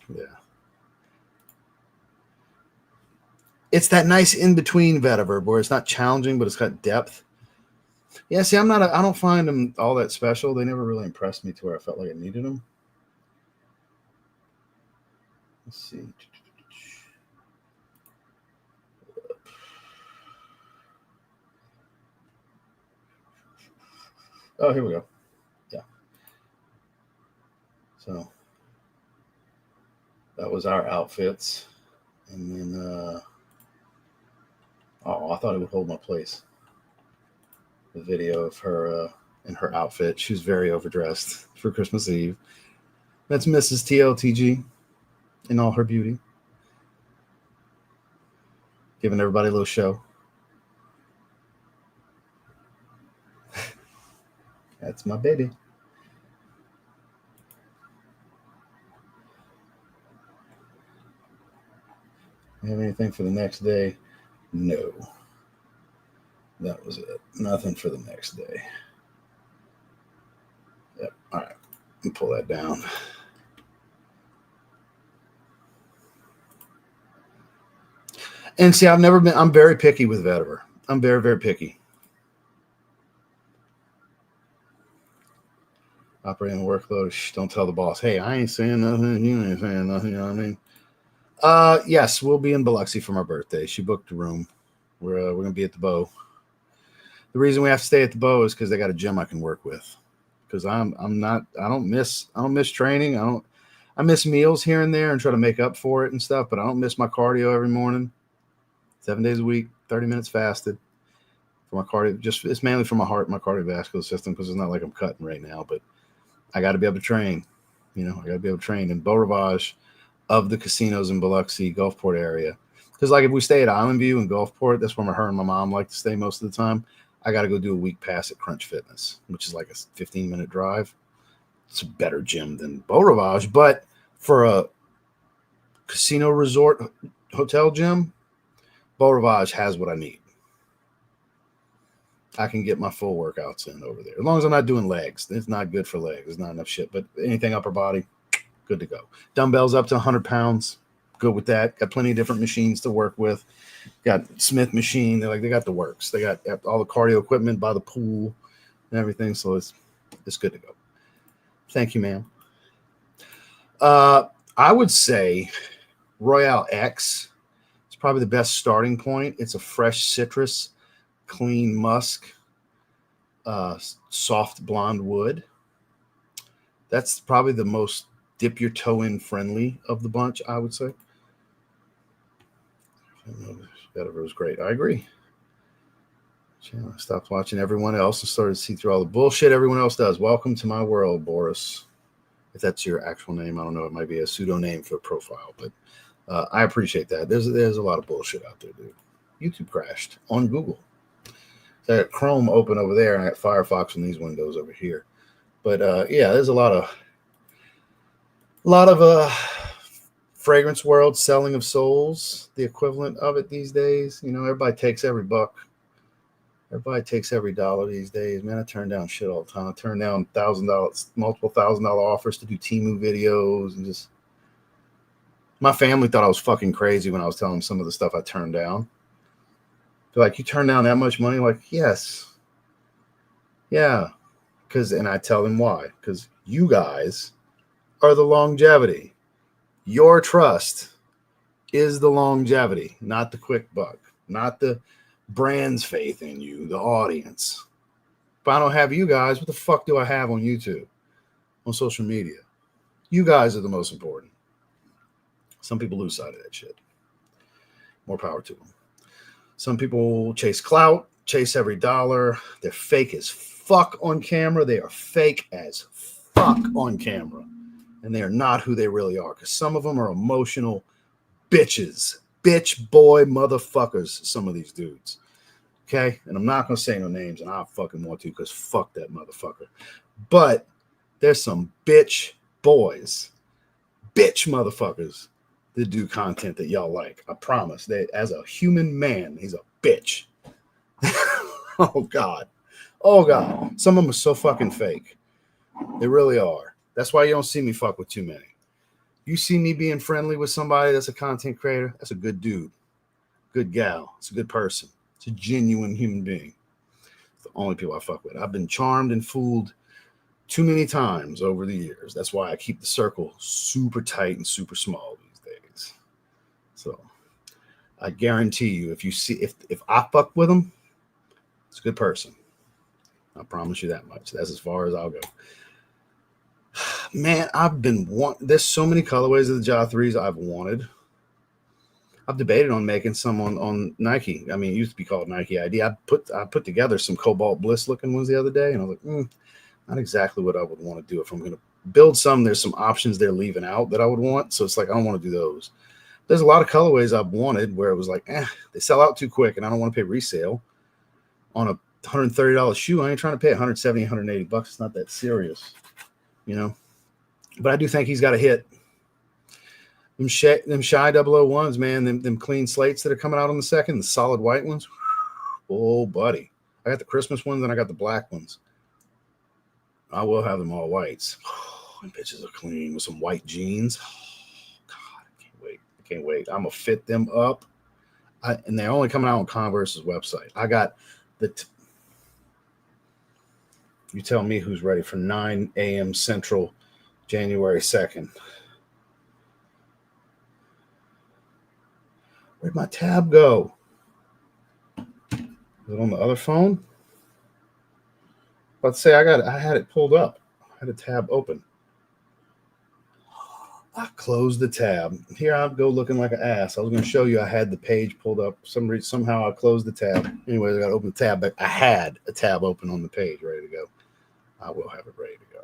Yeah. It's that nice in-between vetiver where it's not challenging, but it's got depth. Yeah, see, I don't find them all that special. They never really impressed me to where I felt like I needed them. Let's see. Oh, here we go. Yeah. So that was our outfits. And then, I thought it would hold my place. The video of her in her outfit. She was very overdressed for Christmas Eve. That's Mrs. TLTG in all her beauty. Giving everybody a little show. That's my baby. You have anything for the next day? No. That was it. Nothing for the next day. Yep. All right. Let me pull that down. And see, I'm very picky with vetiver. I'm very, very picky. Operating workload. Shh, don't tell the boss. Hey, I ain't saying nothing. You ain't saying nothing. You know what I mean? Yes, we'll be in Biloxi for my birthday. She booked a room. We're gonna be at the Bow. The reason we have to stay at the Bow is because they got a gym I can work with. Because I don't miss training. I miss meals here and there and try to make up for it and stuff, but I don't miss my cardio every morning. 7 days a week, 30 minutes fasted for my cardio. It's mainly for my heart, my cardiovascular system, because it's not like I'm cutting right now, but I got to be able to train. I got to be able to train in Beau Rivage of the casinos in Biloxi, Gulfport area. Because like if we stay at Island View in Gulfport, that's where her and my mom like to stay most of the time. I got to go do a week pass at Crunch Fitness, which is like a 15-minute drive. It's a better gym than Beau Rivage, but for a casino resort hotel gym, Beau Rivage has what I need. I can get my full workouts in over there. As long as I'm not doing legs. It's not good for legs. There's not enough shit. But anything upper body, good to go. Dumbbells up to 100 pounds, Good with that. Got plenty of different machines to work with. Got Smith machine. They got the works. They got all the cardio equipment by the pool and everything. So it's good to go. Thank you, ma'am. I would say Royale X is probably the best starting point. It's a fresh citrus, clean musk, soft blonde wood. That's probably the most dip your toe in friendly of the bunch, I would say. That was great. I agree. I stopped watching everyone else and started to see through all the bullshit everyone else does. Welcome to my world, Boris. If that's your actual name, I don't know. It might be a pseudo name for a profile, but I appreciate that. There's a lot of bullshit out there, dude. YouTube crashed on Google. So I got Chrome open over there, and I got Firefox on these windows over here. But yeah, there's a lot of fragrance world selling of souls, the equivalent of it these days. You know, everybody takes every buck. Everybody takes every dollar these days. Man, I turn down shit all the time. I turn down multiple $1,000 offers to do Temu videos, and just my family thought I was fucking crazy when I was telling them some of the stuff I turned down. They're like, "You turned down that much money?" I'm like, yes. Yeah. And I tell them why. Because you guys are the longevity. Your trust is the longevity, not the quick buck, not the brand's faith in you, the audience. If I don't have you guys, what the fuck do I have on YouTube, on social media? You guys are the most important. Some people lose sight of that shit. More power to them. Some people chase clout, chase every dollar. They're fake as fuck on camera. They are fake as fuck on camera. And they are not who they really are. Because some of them are emotional bitches. Bitch boy motherfuckers, some of these dudes. Okay? And I'm not going to say no names, and I fucking want to, because fuck that motherfucker. But there's some bitch boys, bitch motherfuckers that do content that y'all like. I promise. As a human man, he's a bitch. Oh, God. Oh, God. Some of them are so fucking fake. They really are. That's why you don't see me fuck with too many. You see me being friendly with somebody that's a content creator, that's a good dude, good gal. It's a good person. It's a genuine human being. It's the only people I fuck with. I've been charmed and fooled too many times over the years. That's why I keep the circle super tight and super small these days. So I guarantee you, if I fuck with them, it's a good person. I promise you that much. That's as far as I'll go. Man, there's so many colorways of the Ja 3s I've wanted. I've debated on making some on Nike. I mean, it used to be called Nike ID. I put together some Cobalt Bliss looking ones the other day, and I was like, not exactly what I would want to do. If I'm going to build some, there's some options they're leaving out that I would want. So it's like, I don't want to do those. There's a lot of colorways I've wanted where it was like, they sell out too quick, and I don't want to pay resale on a $130 shoe. I ain't trying to pay $170, $180. It's not that serious, you know. But I do think he's got a hit. Them shy 001s, man, them clean slates that are coming out on the second, the solid white ones. Oh, buddy. I got the Christmas ones and I got the black ones. I will have them all whites. Oh, them bitches are clean with some white jeans. Oh, God, I can't wait. I'm going to fit them up. And they're only coming out on Converse's website. I got you tell me who's ready for 9 a.m. Central, January 2nd. Where'd my tab go? Is it on the other phone? Let's say I had it pulled up. I had a tab open. I closed the tab. Here I go looking like an ass. I was going to show you I had the page pulled up. Somehow I closed the tab. Anyways, I got to open the tab, but I had a tab open on the page ready to go. I will have it ready to go.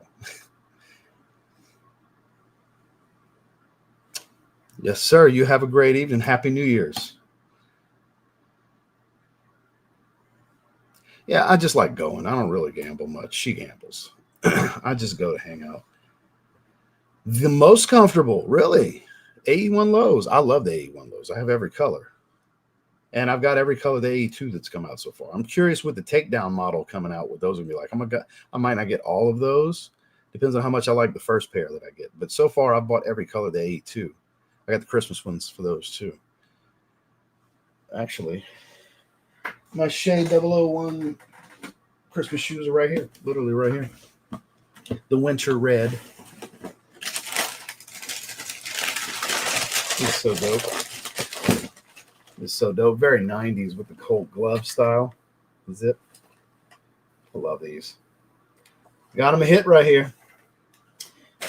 Yes, sir. You have a great evening. Happy New Year's. Yeah, I just like going. I don't really gamble much. She gambles. I just go to hang out. The most comfortable, really, AE1 lows. I love the AE1 lows. I have every color. And I've got every color of the AE2 that's come out so far. I'm curious with the takedown model coming out, what those would be like. I might not get all of those. Depends on how much I like the first pair that I get. But so far, I've bought every color of the AE2. I got the Christmas ones for those too. Actually, my Shea 001 Christmas shoes are right here. Literally right here. The winter red. It's so dope. It's so dope. Very 90s with the cold glove style. Zip. I love these. Got them a hit right here.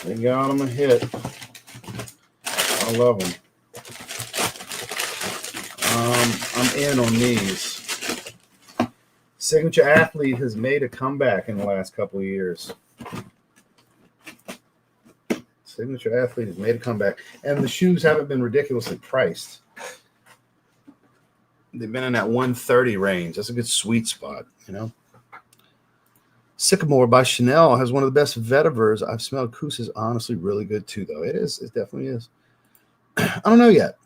They got them a hit. I love them. I'm in on these. Signature Athlete has made a comeback in the last couple of years. Signature Athlete has made a comeback. And the shoes haven't been ridiculously priced. They've been in that 130 range. That's a good sweet spot, you know. Sycamore by Chanel has one of the best vetivers I've smelled. Coos is honestly really good too, though. It is. It definitely is. I don't know yet.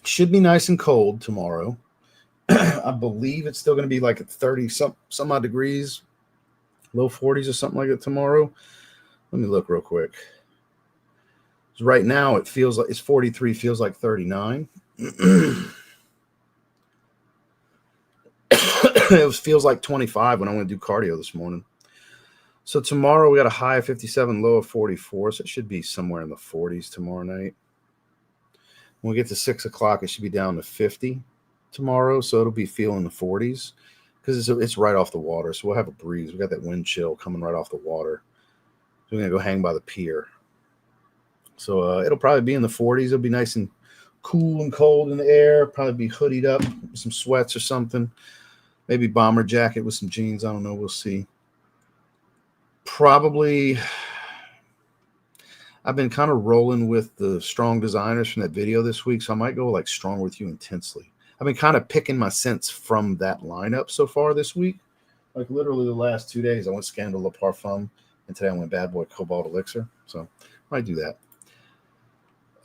Should be nice and cold tomorrow. I believe it's still going to be like at 30 some odd degrees, low 40s or something like that tomorrow. Let me look real quick. Right now it feels like it's 43, feels like 39. It feels like 25 when I went to do cardio this morning. So tomorrow we got a high of 57, low of 44. So it should be somewhere in the 40s tomorrow night. When we get to 6 o'clock, it should be down to 50 tomorrow. So it'll be feeling the 40s because it's right off the water. So we'll have a breeze. We got that wind chill coming right off the water. So we're going to go hang by the pier. So it'll probably be in the 40s. It'll be nice and cool and cold in the air. Probably be hoodied up with some sweats or something. Maybe bomber jacket with some jeans. I don't know. We'll see. Probably, I've been kind of rolling with the strong designers from that video this week, so I might go like Strong With You Intensely. I've been kind of picking my scents from that lineup so far this week. Like literally the last 2 days, I went Scandal Le Parfum, and today I went Bad Boy Cobalt Elixir. So I might do that.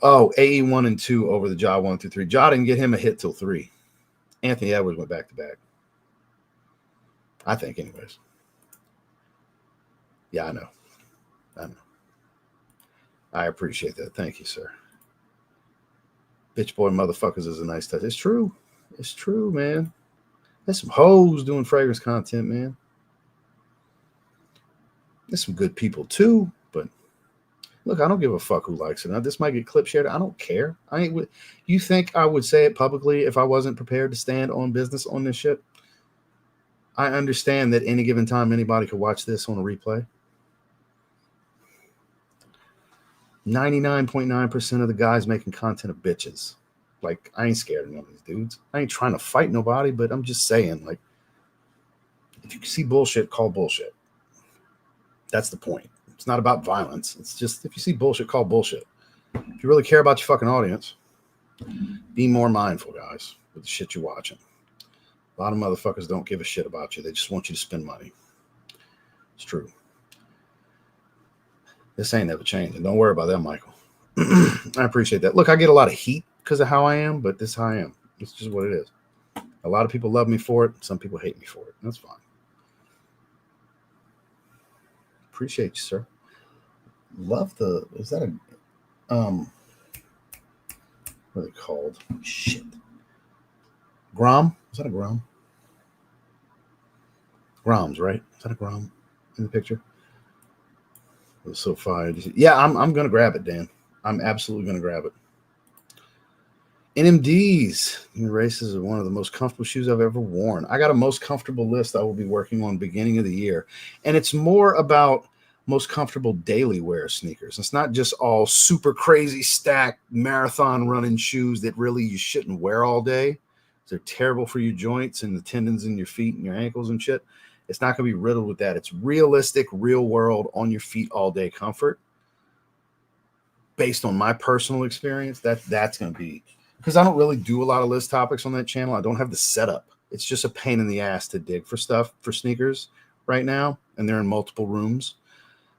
Oh, AE 1 and 2 over the Ja 1 through 3. Ja didn't get him a hit till 3. Anthony Edwards went back to back. I think, anyways. Yeah, I know. I appreciate that. Thank you, sir. Bitch boy motherfuckers is a nice touch. It's true. It's true, man. There's some hoes doing fragrance content, man. There's some good people too, but look, I don't give a fuck who likes it. Now, this might get clip shared. I don't care. You think I would say it publicly if I wasn't prepared to stand on business on this shit? I understand that any given time anybody could watch this on a replay. 99.9% of the guys making content are bitches. Like, I ain't scared of none of these dudes. I ain't trying to fight nobody, but I'm just saying, like, if you see bullshit, call bullshit. That's the point. It's not about violence. It's just, if you see bullshit, call bullshit. If you really care about your fucking audience, be more mindful, guys, with the shit you're watching. A lot of motherfuckers don't give a shit about you. They just want you to spend money. It's true. This ain't never changing. Don't worry about that, Michael. I appreciate that. Look, I get a lot of heat because of how I am, but this is how I am. It's just what it is. A lot of people love me for it. Some people hate me for it. That's fine. Appreciate you, sir. Love the, is that a, what are they called? Shit. Grom? Is that a Grom? Groms, right? Is that a Grom in the picture? It was so fire. Yeah, I'm going to grab it, Dan. I'm absolutely going to grab it. NMDs. Human Races are one of the most comfortable shoes I've ever worn. I got a most comfortable list I will be working on beginning of the year. And it's more about most comfortable daily wear sneakers. It's not just all super crazy stacked marathon running shoes that really you shouldn't wear all day. They're terrible for your joints and the tendons in your feet and your ankles and shit. It's not going to be riddled with that. It's realistic, real world, on your feet all day comfort. Based on my personal experience, that's going to be, because I don't really do a lot of list topics on that channel. I don't have the setup. It's just a pain in the ass to dig for stuff for sneakers right now, and they're in multiple rooms.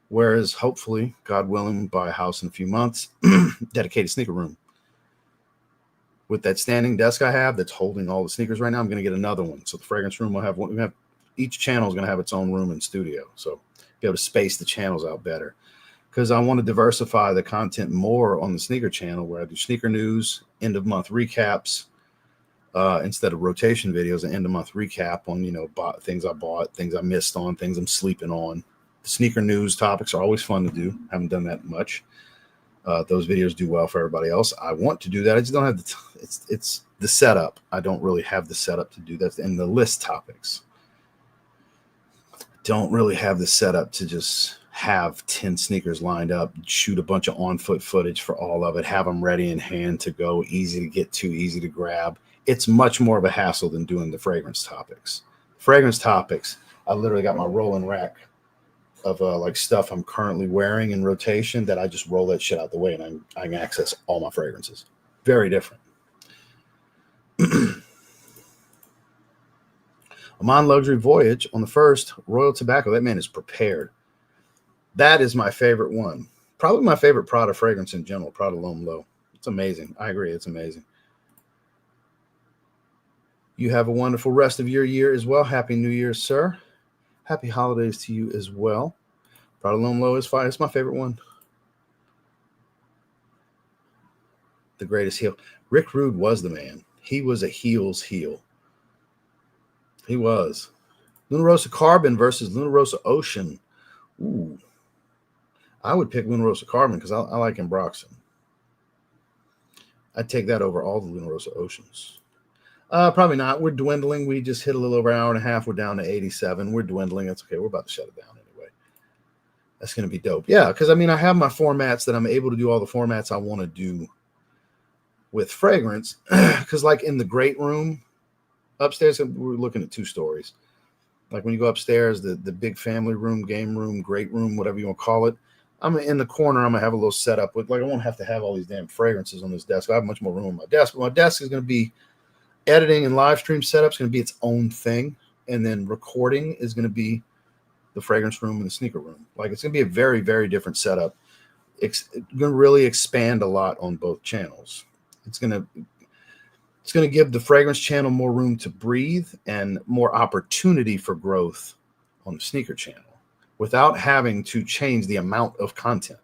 Whereas hopefully, God willing, buy a house in a few months, dedicated sneaker room. With that standing desk I have that's holding all the sneakers right now, I'm going to get another one. So the fragrance room will have one. We have, each channel is going to have its own room and studio. So be able to space the channels out better. because I want to diversify the content more on the sneaker channel, where I do sneaker news, end of month recaps, instead of rotation videos, an end of month recap on, things I bought, things I missed on, things I'm sleeping on. The sneaker news topics are always fun to do. Haven't done that much. Those videos do well for everybody else. I want to do that. I just don't have the it's the setup. I don't really have the setup to do that. And the list topics, don't really have the setup to just have 10 sneakers lined up, shoot a bunch of on-foot footage for all of it, have them ready in hand to go, easy to get to, easy to grab. It's much more of a hassle than doing the fragrance topics. Fragrance topics, I literally got my rolling rack of like stuff I'm currently wearing in rotation that I just roll that shit out the way, and I can access all my fragrances. Very different. Amon Luxury Voyage on the first, Royal Tobacco. That man is prepared. That is my favorite one. Probably my favorite Prada fragrance in general, Prada L'Homme Low. It's amazing. I agree. It's amazing. You have a wonderful rest of your year as well. Happy New Year, sir. Happy holidays to you as well. Prada L'Homme Low is fine. It's my favorite one. The greatest heel. Rick Rude was the man. He was a heel's heel. He was. Luna Rosa Carbon versus Luna Rosa Ocean. Ooh. I would pick Luna Rosa Carbon because I like Ambroxan. I'd take that over all the Luna Rosa Oceans. Probably not. We're dwindling. We just hit a little over an hour and a half. We're down to 87. We're dwindling. That's okay. We're about to shut it down anyway. That's going to be dope. Yeah, because, I have my formats that I'm able to do all the formats I want to do with fragrance. Because, like, in the great room upstairs, we're looking at 2 stories. Like, when you go upstairs, the big family room, game room, great room, whatever you want to call it, I'm in the corner. I'm going to have a little setup with, like, I won't have to have all these damn fragrances on this desk. I have much more room on my desk. But my desk is going to be editing and live stream setup is going to be its own thing. And then recording is going to be the fragrance room and the sneaker room. Like, it's going to be a very, very different setup. It's going to really expand a lot on both channels. It's going to give the fragrance channel more room to breathe and more opportunity for growth on the sneaker channel without having to change the amount of content.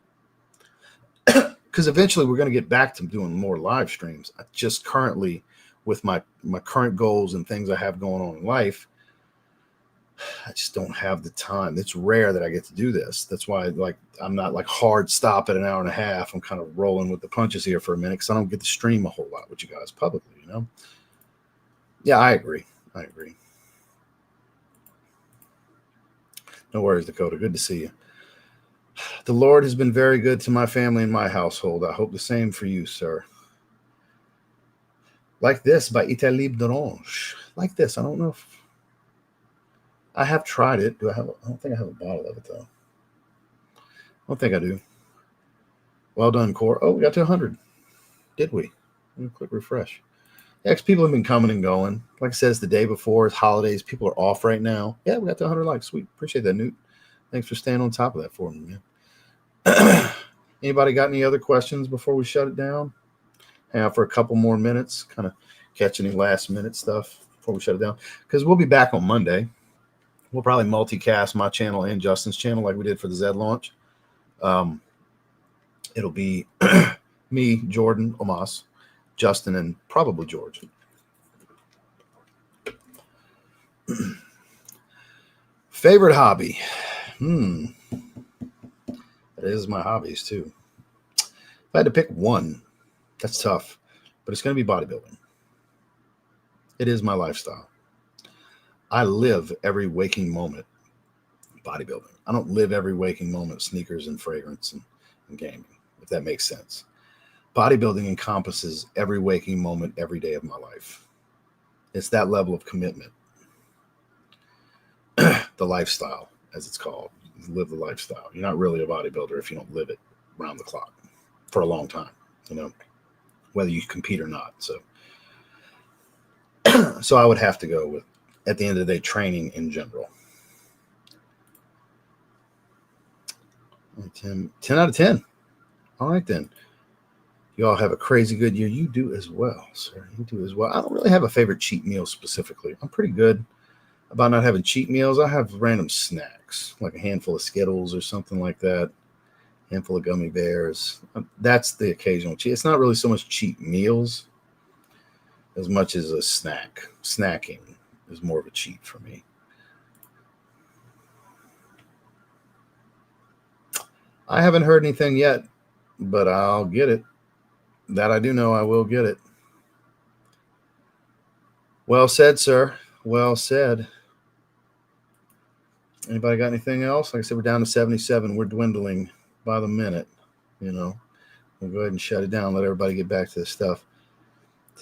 Because eventually we're going to get back to doing more live streams. I just currently, with my current goals and things I have going on in life, I just don't have the time. It's rare that I get to do this. That's why, like, I'm not like hard stop at an hour and a half. I'm kind of rolling with the punches here for a minute because I don't get to stream a whole lot with you guys publicly, Yeah, I agree. No worries, Dakota. Good to see you. The Lord has been very good to my family and my household. I hope the same for you, sir. Like This by Italie d'Orange. Like This. I don't know if I have tried it. I don't think I have a bottle of it, though. I don't think I do. Well done, Core. Oh, we got to 100. Did we? Let me click refresh. Yeah, because people have been coming and going. Like I said, it's the day before. It's holidays. People are off right now. Yeah, we got to 100 likes. Sweet. Appreciate that, Newt. Thanks for staying on top of that for me, man. Anybody got any other questions before we shut it down? Hang out for a couple more minutes, kind of catch any last minute stuff before we shut it down. Because we'll be back on Monday. We'll probably multicast my channel and Justin's channel like we did for the Z launch. It'll be me, Jordan, Omas, Justin, and probably George. Favorite hobby? That is my hobbies too. If I had to pick one, that's tough, but it's going to be bodybuilding. It is my lifestyle. I live every waking moment bodybuilding. I don't live every waking moment sneakers and fragrance and gaming, if that makes sense. Bodybuilding encompasses every waking moment every day of my life. It's that level of commitment. The lifestyle, as it's called. You live the lifestyle. You're not really a bodybuilder if you don't live it around the clock for a long time, whether you compete or not. So I would have to go with, at the end of the day, training in general. 10 out of 10. All right, then. You all have a crazy good year. You do as well, sir. You do as well. I don't really have a favorite cheat meal specifically. I'm pretty good about not having cheat meals. I have random snacks, like a handful of Skittles or something like that. Handful of gummy bears. That's the occasional cheat. It's not really so much cheat meals as much as a snack. Snacking is more of a cheat for me. I haven't heard anything yet, but I'll get it. That I do know, I will get it. Well said, sir. Well said. Anybody got anything else? Like I said, we're down to 77. We're dwindling by the minute. You know, we'll go ahead and shut it down. Let everybody get back to this stuff.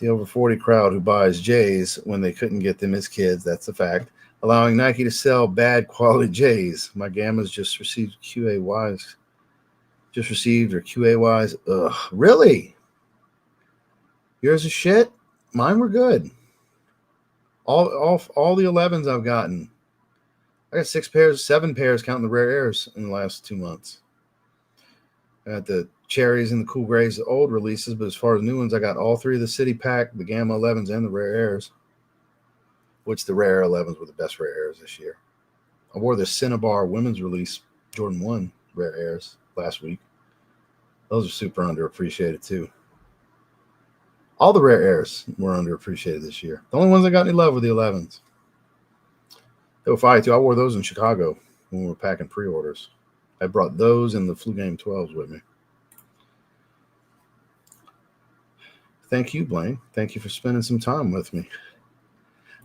The over 40 crowd who buys J's when they couldn't get them as kids. That's a fact. Allowing Nike to sell bad quality J's. My Gamma's just received QAYs. Just received or QAYs. Ugh, really? Yours is shit? Mine were good. All the 11s I've gotten. I got 7 pairs counting the rare airs in the last 2 months. I got the cherries and the cool grays, the old releases, but as far as new ones, I got all 3 of the City Pack, the Gamma 11s, and the rare airs, which the rare 11s were the best rare airs this year. I wore the Cinnabar women's release Jordan 1 rare airs last week. Those are super underappreciated too. All the rare airs were underappreciated this year. The only ones that got any love were the 11s. They were fire too. I wore those in Chicago when we were packing pre-orders. I brought those and the Flu Game 12s with me. Thank you, Blaine. Thank you for spending some time with me.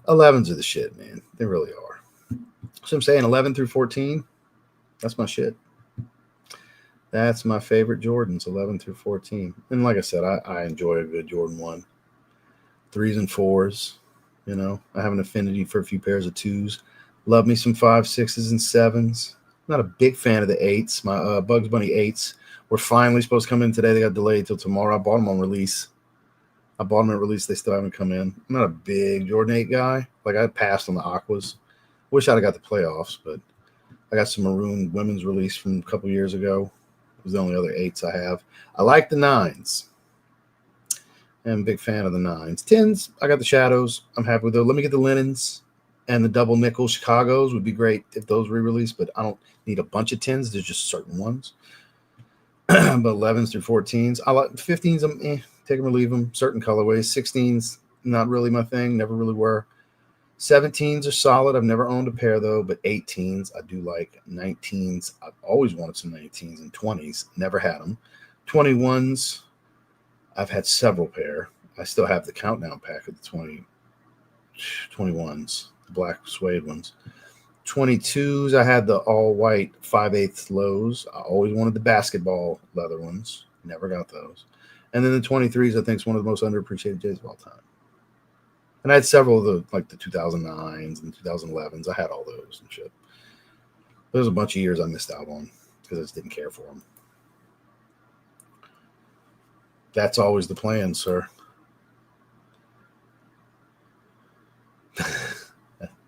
11s are the shit, man. They really are. So I'm saying 11 through 14, that's my shit. That's my favorite Jordans, 11 through 14. And like I said, I enjoy a good Jordan 1. 3s and 4s, you know. I have an affinity for a few pairs of 2s. Love me some 5s, 6s, and 7s. Not a big fan of the 8s. My Bugs Bunny 8s were finally supposed to come in today. They got delayed till tomorrow. I bought them on release. They still haven't come in. I'm not a big Jordan 8 guy. Like, I passed on the Aquas. Wish I'd have got the playoffs, but I got some maroon women's release from a couple years ago. It was the only other 8s I have. I like the 9s. I'm a big fan of the 9s. 10s, I got the Shadows. I'm happy with those. Let me get the Linens and the double nickel Chicagos. Would be great if those re-released, but I don't need a bunch of 10s. There's just certain ones. But 11s through 14s. I like 15s. Take them or leave them. Certain colorways. 16s, not really my thing. Never really were. 17s are solid. I've never owned a pair, though, but 18s I do like. 19s, I've always wanted some 19s and 20s. Never had them. 21s, I've had several pair. I still have the countdown pack of the 21s, the black suede ones. 22s, I had the all-white 5/8 lows. I always wanted the basketball leather ones. Never got those. And then the 23s, I think, is one of the most underappreciated J's of all time. And I had several of the, like the 2009s and 2011s. I had all those and shit. There's a bunch of years I missed out on because I just didn't care for them. That's always the plan, sir.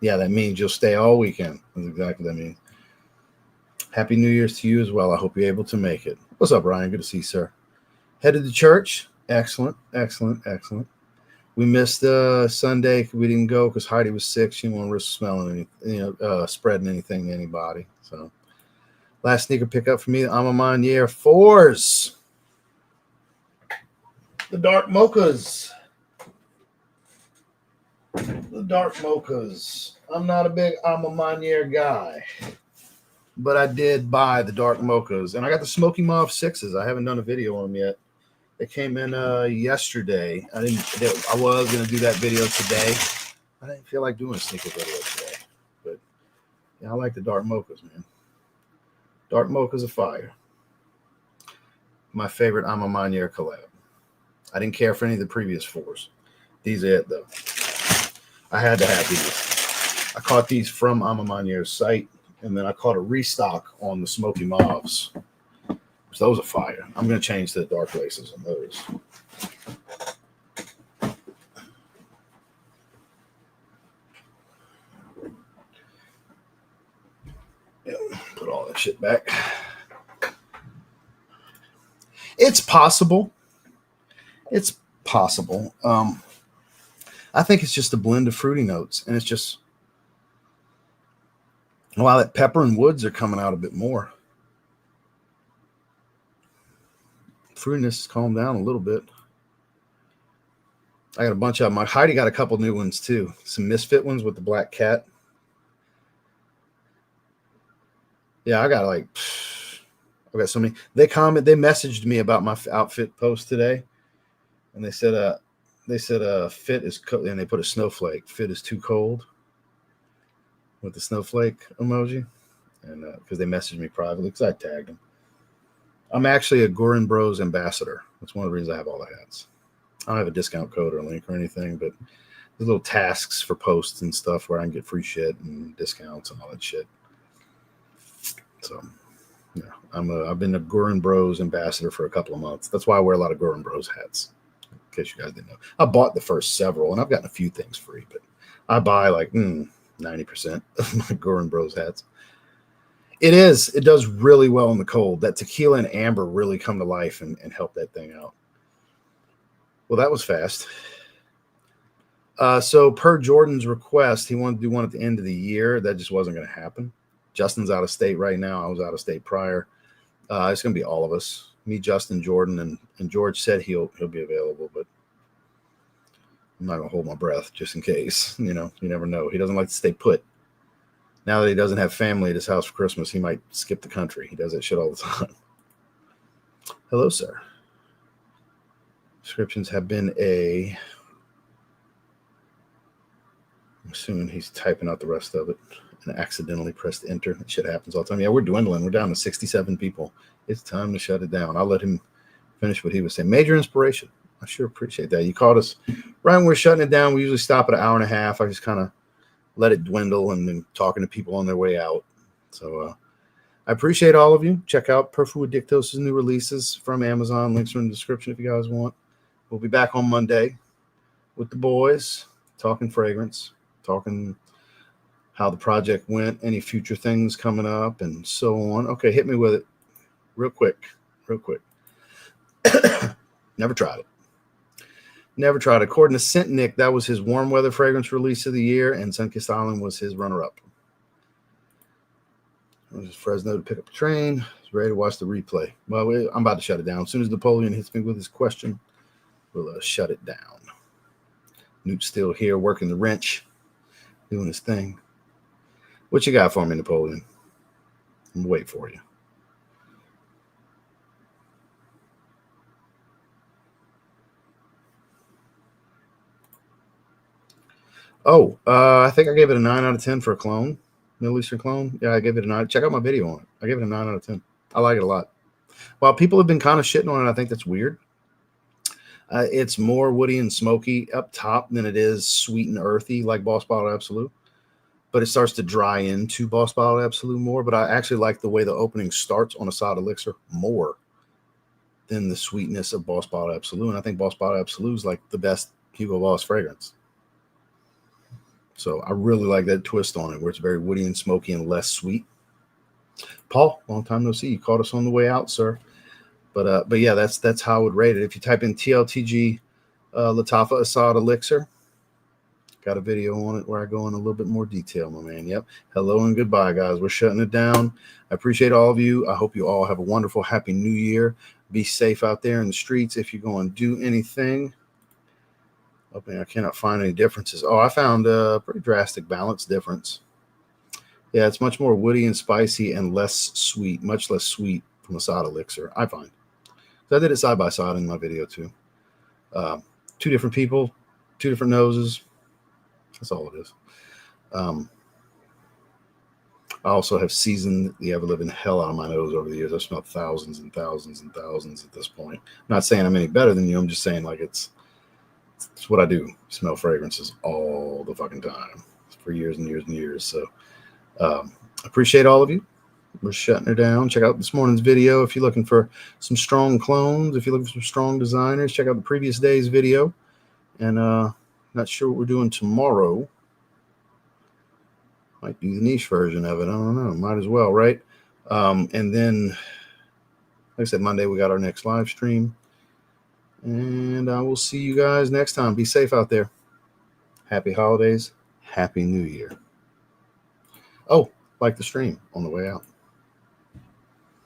Yeah, that means you'll stay all weekend. That's exactly what that means. Happy New Year's to you as well. I hope you're able to make it. What's up, Ryan? Good to see you, sir. Headed to church. Excellent, excellent, excellent. We missed Sunday. We didn't go because Heidi was sick. She didn't want to risk smelling anything, spreading anything to anybody. So, last sneaker pickup for me, the Alma Manier 4s. The dark mochas. The dark mochas. I'm not a big Alma Manier guy, but I did buy the dark mochas. And I got the Smoky Mauve 6s. I haven't done a video on them yet. They came in yesterday. I was going to do that video today. I didn't feel like doing a sneaker video today. But yeah, I like the dark mochas, man. Dark mochas are fire. My favorite Alma Manier collab. I didn't care for any of the previous 4s. These are it, though. I had to have these. I caught these from Alma Manier's site, and then I caught a restock on the Smoky Mauves. So those are fire. I'm going to change the dark laces on those. Yeah, put all that shit back. It's possible. It's possible. I think it's just a blend of fruity notes, and it's just, wow, that pepper and woods are coming out a bit more. fruitiness has calmed down a little bit. I got a bunch of them. Heidi got a couple new ones too. Some misfit ones with the black cat. Yeah, I got so many. They messaged me about my outfit post today, and they said fit is cold, and they put a snowflake. Fit is too cold with the snowflake emoji, and because they messaged me privately because I tagged them. I'm actually a Gorin Bros ambassador. That's one of the reasons I have all the hats. I don't have a discount code or a link or anything, but there's little tasks for posts and stuff where I can get free shit and discounts and all that shit. So, yeah, I've been a Gorin Bros ambassador for a couple of months. That's why I wear a lot of Gorin Bros hats. In case you guys didn't know, I bought the first several, and I've gotten a few things free, but I buy like 90% of my Gorin Bros hats. It does really well in the cold. That tequila and amber really come to life and help that thing out. Well, that was fast. So per Jordan's request, he wanted to do one at the end of the year. That just wasn't going to happen. Justin's out of state right now. I was out of state prior. It's going to be all of us. Me, Justin, Jordan, and George said he'll be available, but I'm not going to hold my breath just in case. You know, you never know. He doesn't like to stay put. Now that he doesn't have family at his house for Christmas, he might skip the country. He does that shit all the time. Hello, sir. Descriptions have been I'm assuming he's typing out the rest of it and accidentally pressed enter. That shit happens all the time. Yeah, we're dwindling. We're down to 67 people. It's time to shut it down. I'll let him finish what he was saying. Major inspiration. I sure appreciate that. You caught us right when we're shutting it down. We usually stop at an hour and a half. I just kind of let it dwindle and then talking to people on their way out. So I appreciate all of you. Check out Perfu Adictos' new releases from Amazon. Links are in the description if you guys want. We'll be back on Monday with the boys, talking fragrance, talking how the project went, any future things coming up, and so on. Okay, hit me with it real quick. Never tried it. According to Scent Nick, that was his warm weather fragrance release of the year, and Sunkissed Island was his runner-up. There's Fresno to pick up a train. He's ready to watch the replay. Well, I'm about to shut it down. As soon as Napoleon hits me with his question, we'll shut it down. Newt's still here working the wrench, doing his thing. What you got for me, Napoleon? I'm waiting for you. Oh, I think I gave it a 9 out of 10 for a clone, Middle Eastern clone. Yeah, I gave it a 9. Check out my video on it. I gave it a 9 out of 10. I like it a lot. While people have been kind of shitting on it, I think that's weird. It's more woody and smoky up top than it is sweet and earthy like Boss Bottle Absolute. But it starts to dry into Boss Bottle Absolute more. But I actually like the way the opening starts on Assad Elixir more than the sweetness of Boss Bottle Absolute. And I think Boss Bottle Absolute is like the best Hugo Boss fragrance. So I really like that twist on it, where it's very woody and smoky and less sweet. Paul, long time no see. You caught us on the way out, sir. But yeah, that's how I would rate it. If you type in TLTG Latafa Assad Elixir, got a video on it where I go in a little bit more detail, my man. Yep. Hello and goodbye, guys. We're shutting it down. I appreciate all of you. I hope you all have a wonderful, happy new year. Be safe out there in the streets if you're going to do anything. Hoping I cannot find any differences. Oh, I found a pretty drastic balance difference. Yeah, it's much more woody and spicy and less sweet, much less sweet from Assad Elixir, I find. So I did it side by side in my video too. Two different people, two different noses. That's all it is. I also have seasoned the ever-living hell out of my nose over the years. I've smelled thousands and thousands and thousands at this point. I'm not saying I'm any better than you. I'm just saying like it's what I do. Smell fragrances all the fucking time for years and years and years. So appreciate all of you. We're shutting her down. Check out this morning's video if you're looking for some strong clones. If you're looking for some strong designers, check out the previous day's video. And not sure what we're doing tomorrow. Might do the niche version of it. I don't know. Might as well, right? And then, like I said, Monday we got our next live stream. And I will see you guys next time. Be safe out there. Happy holidays. Happy New Year. Oh, like the stream on the way out.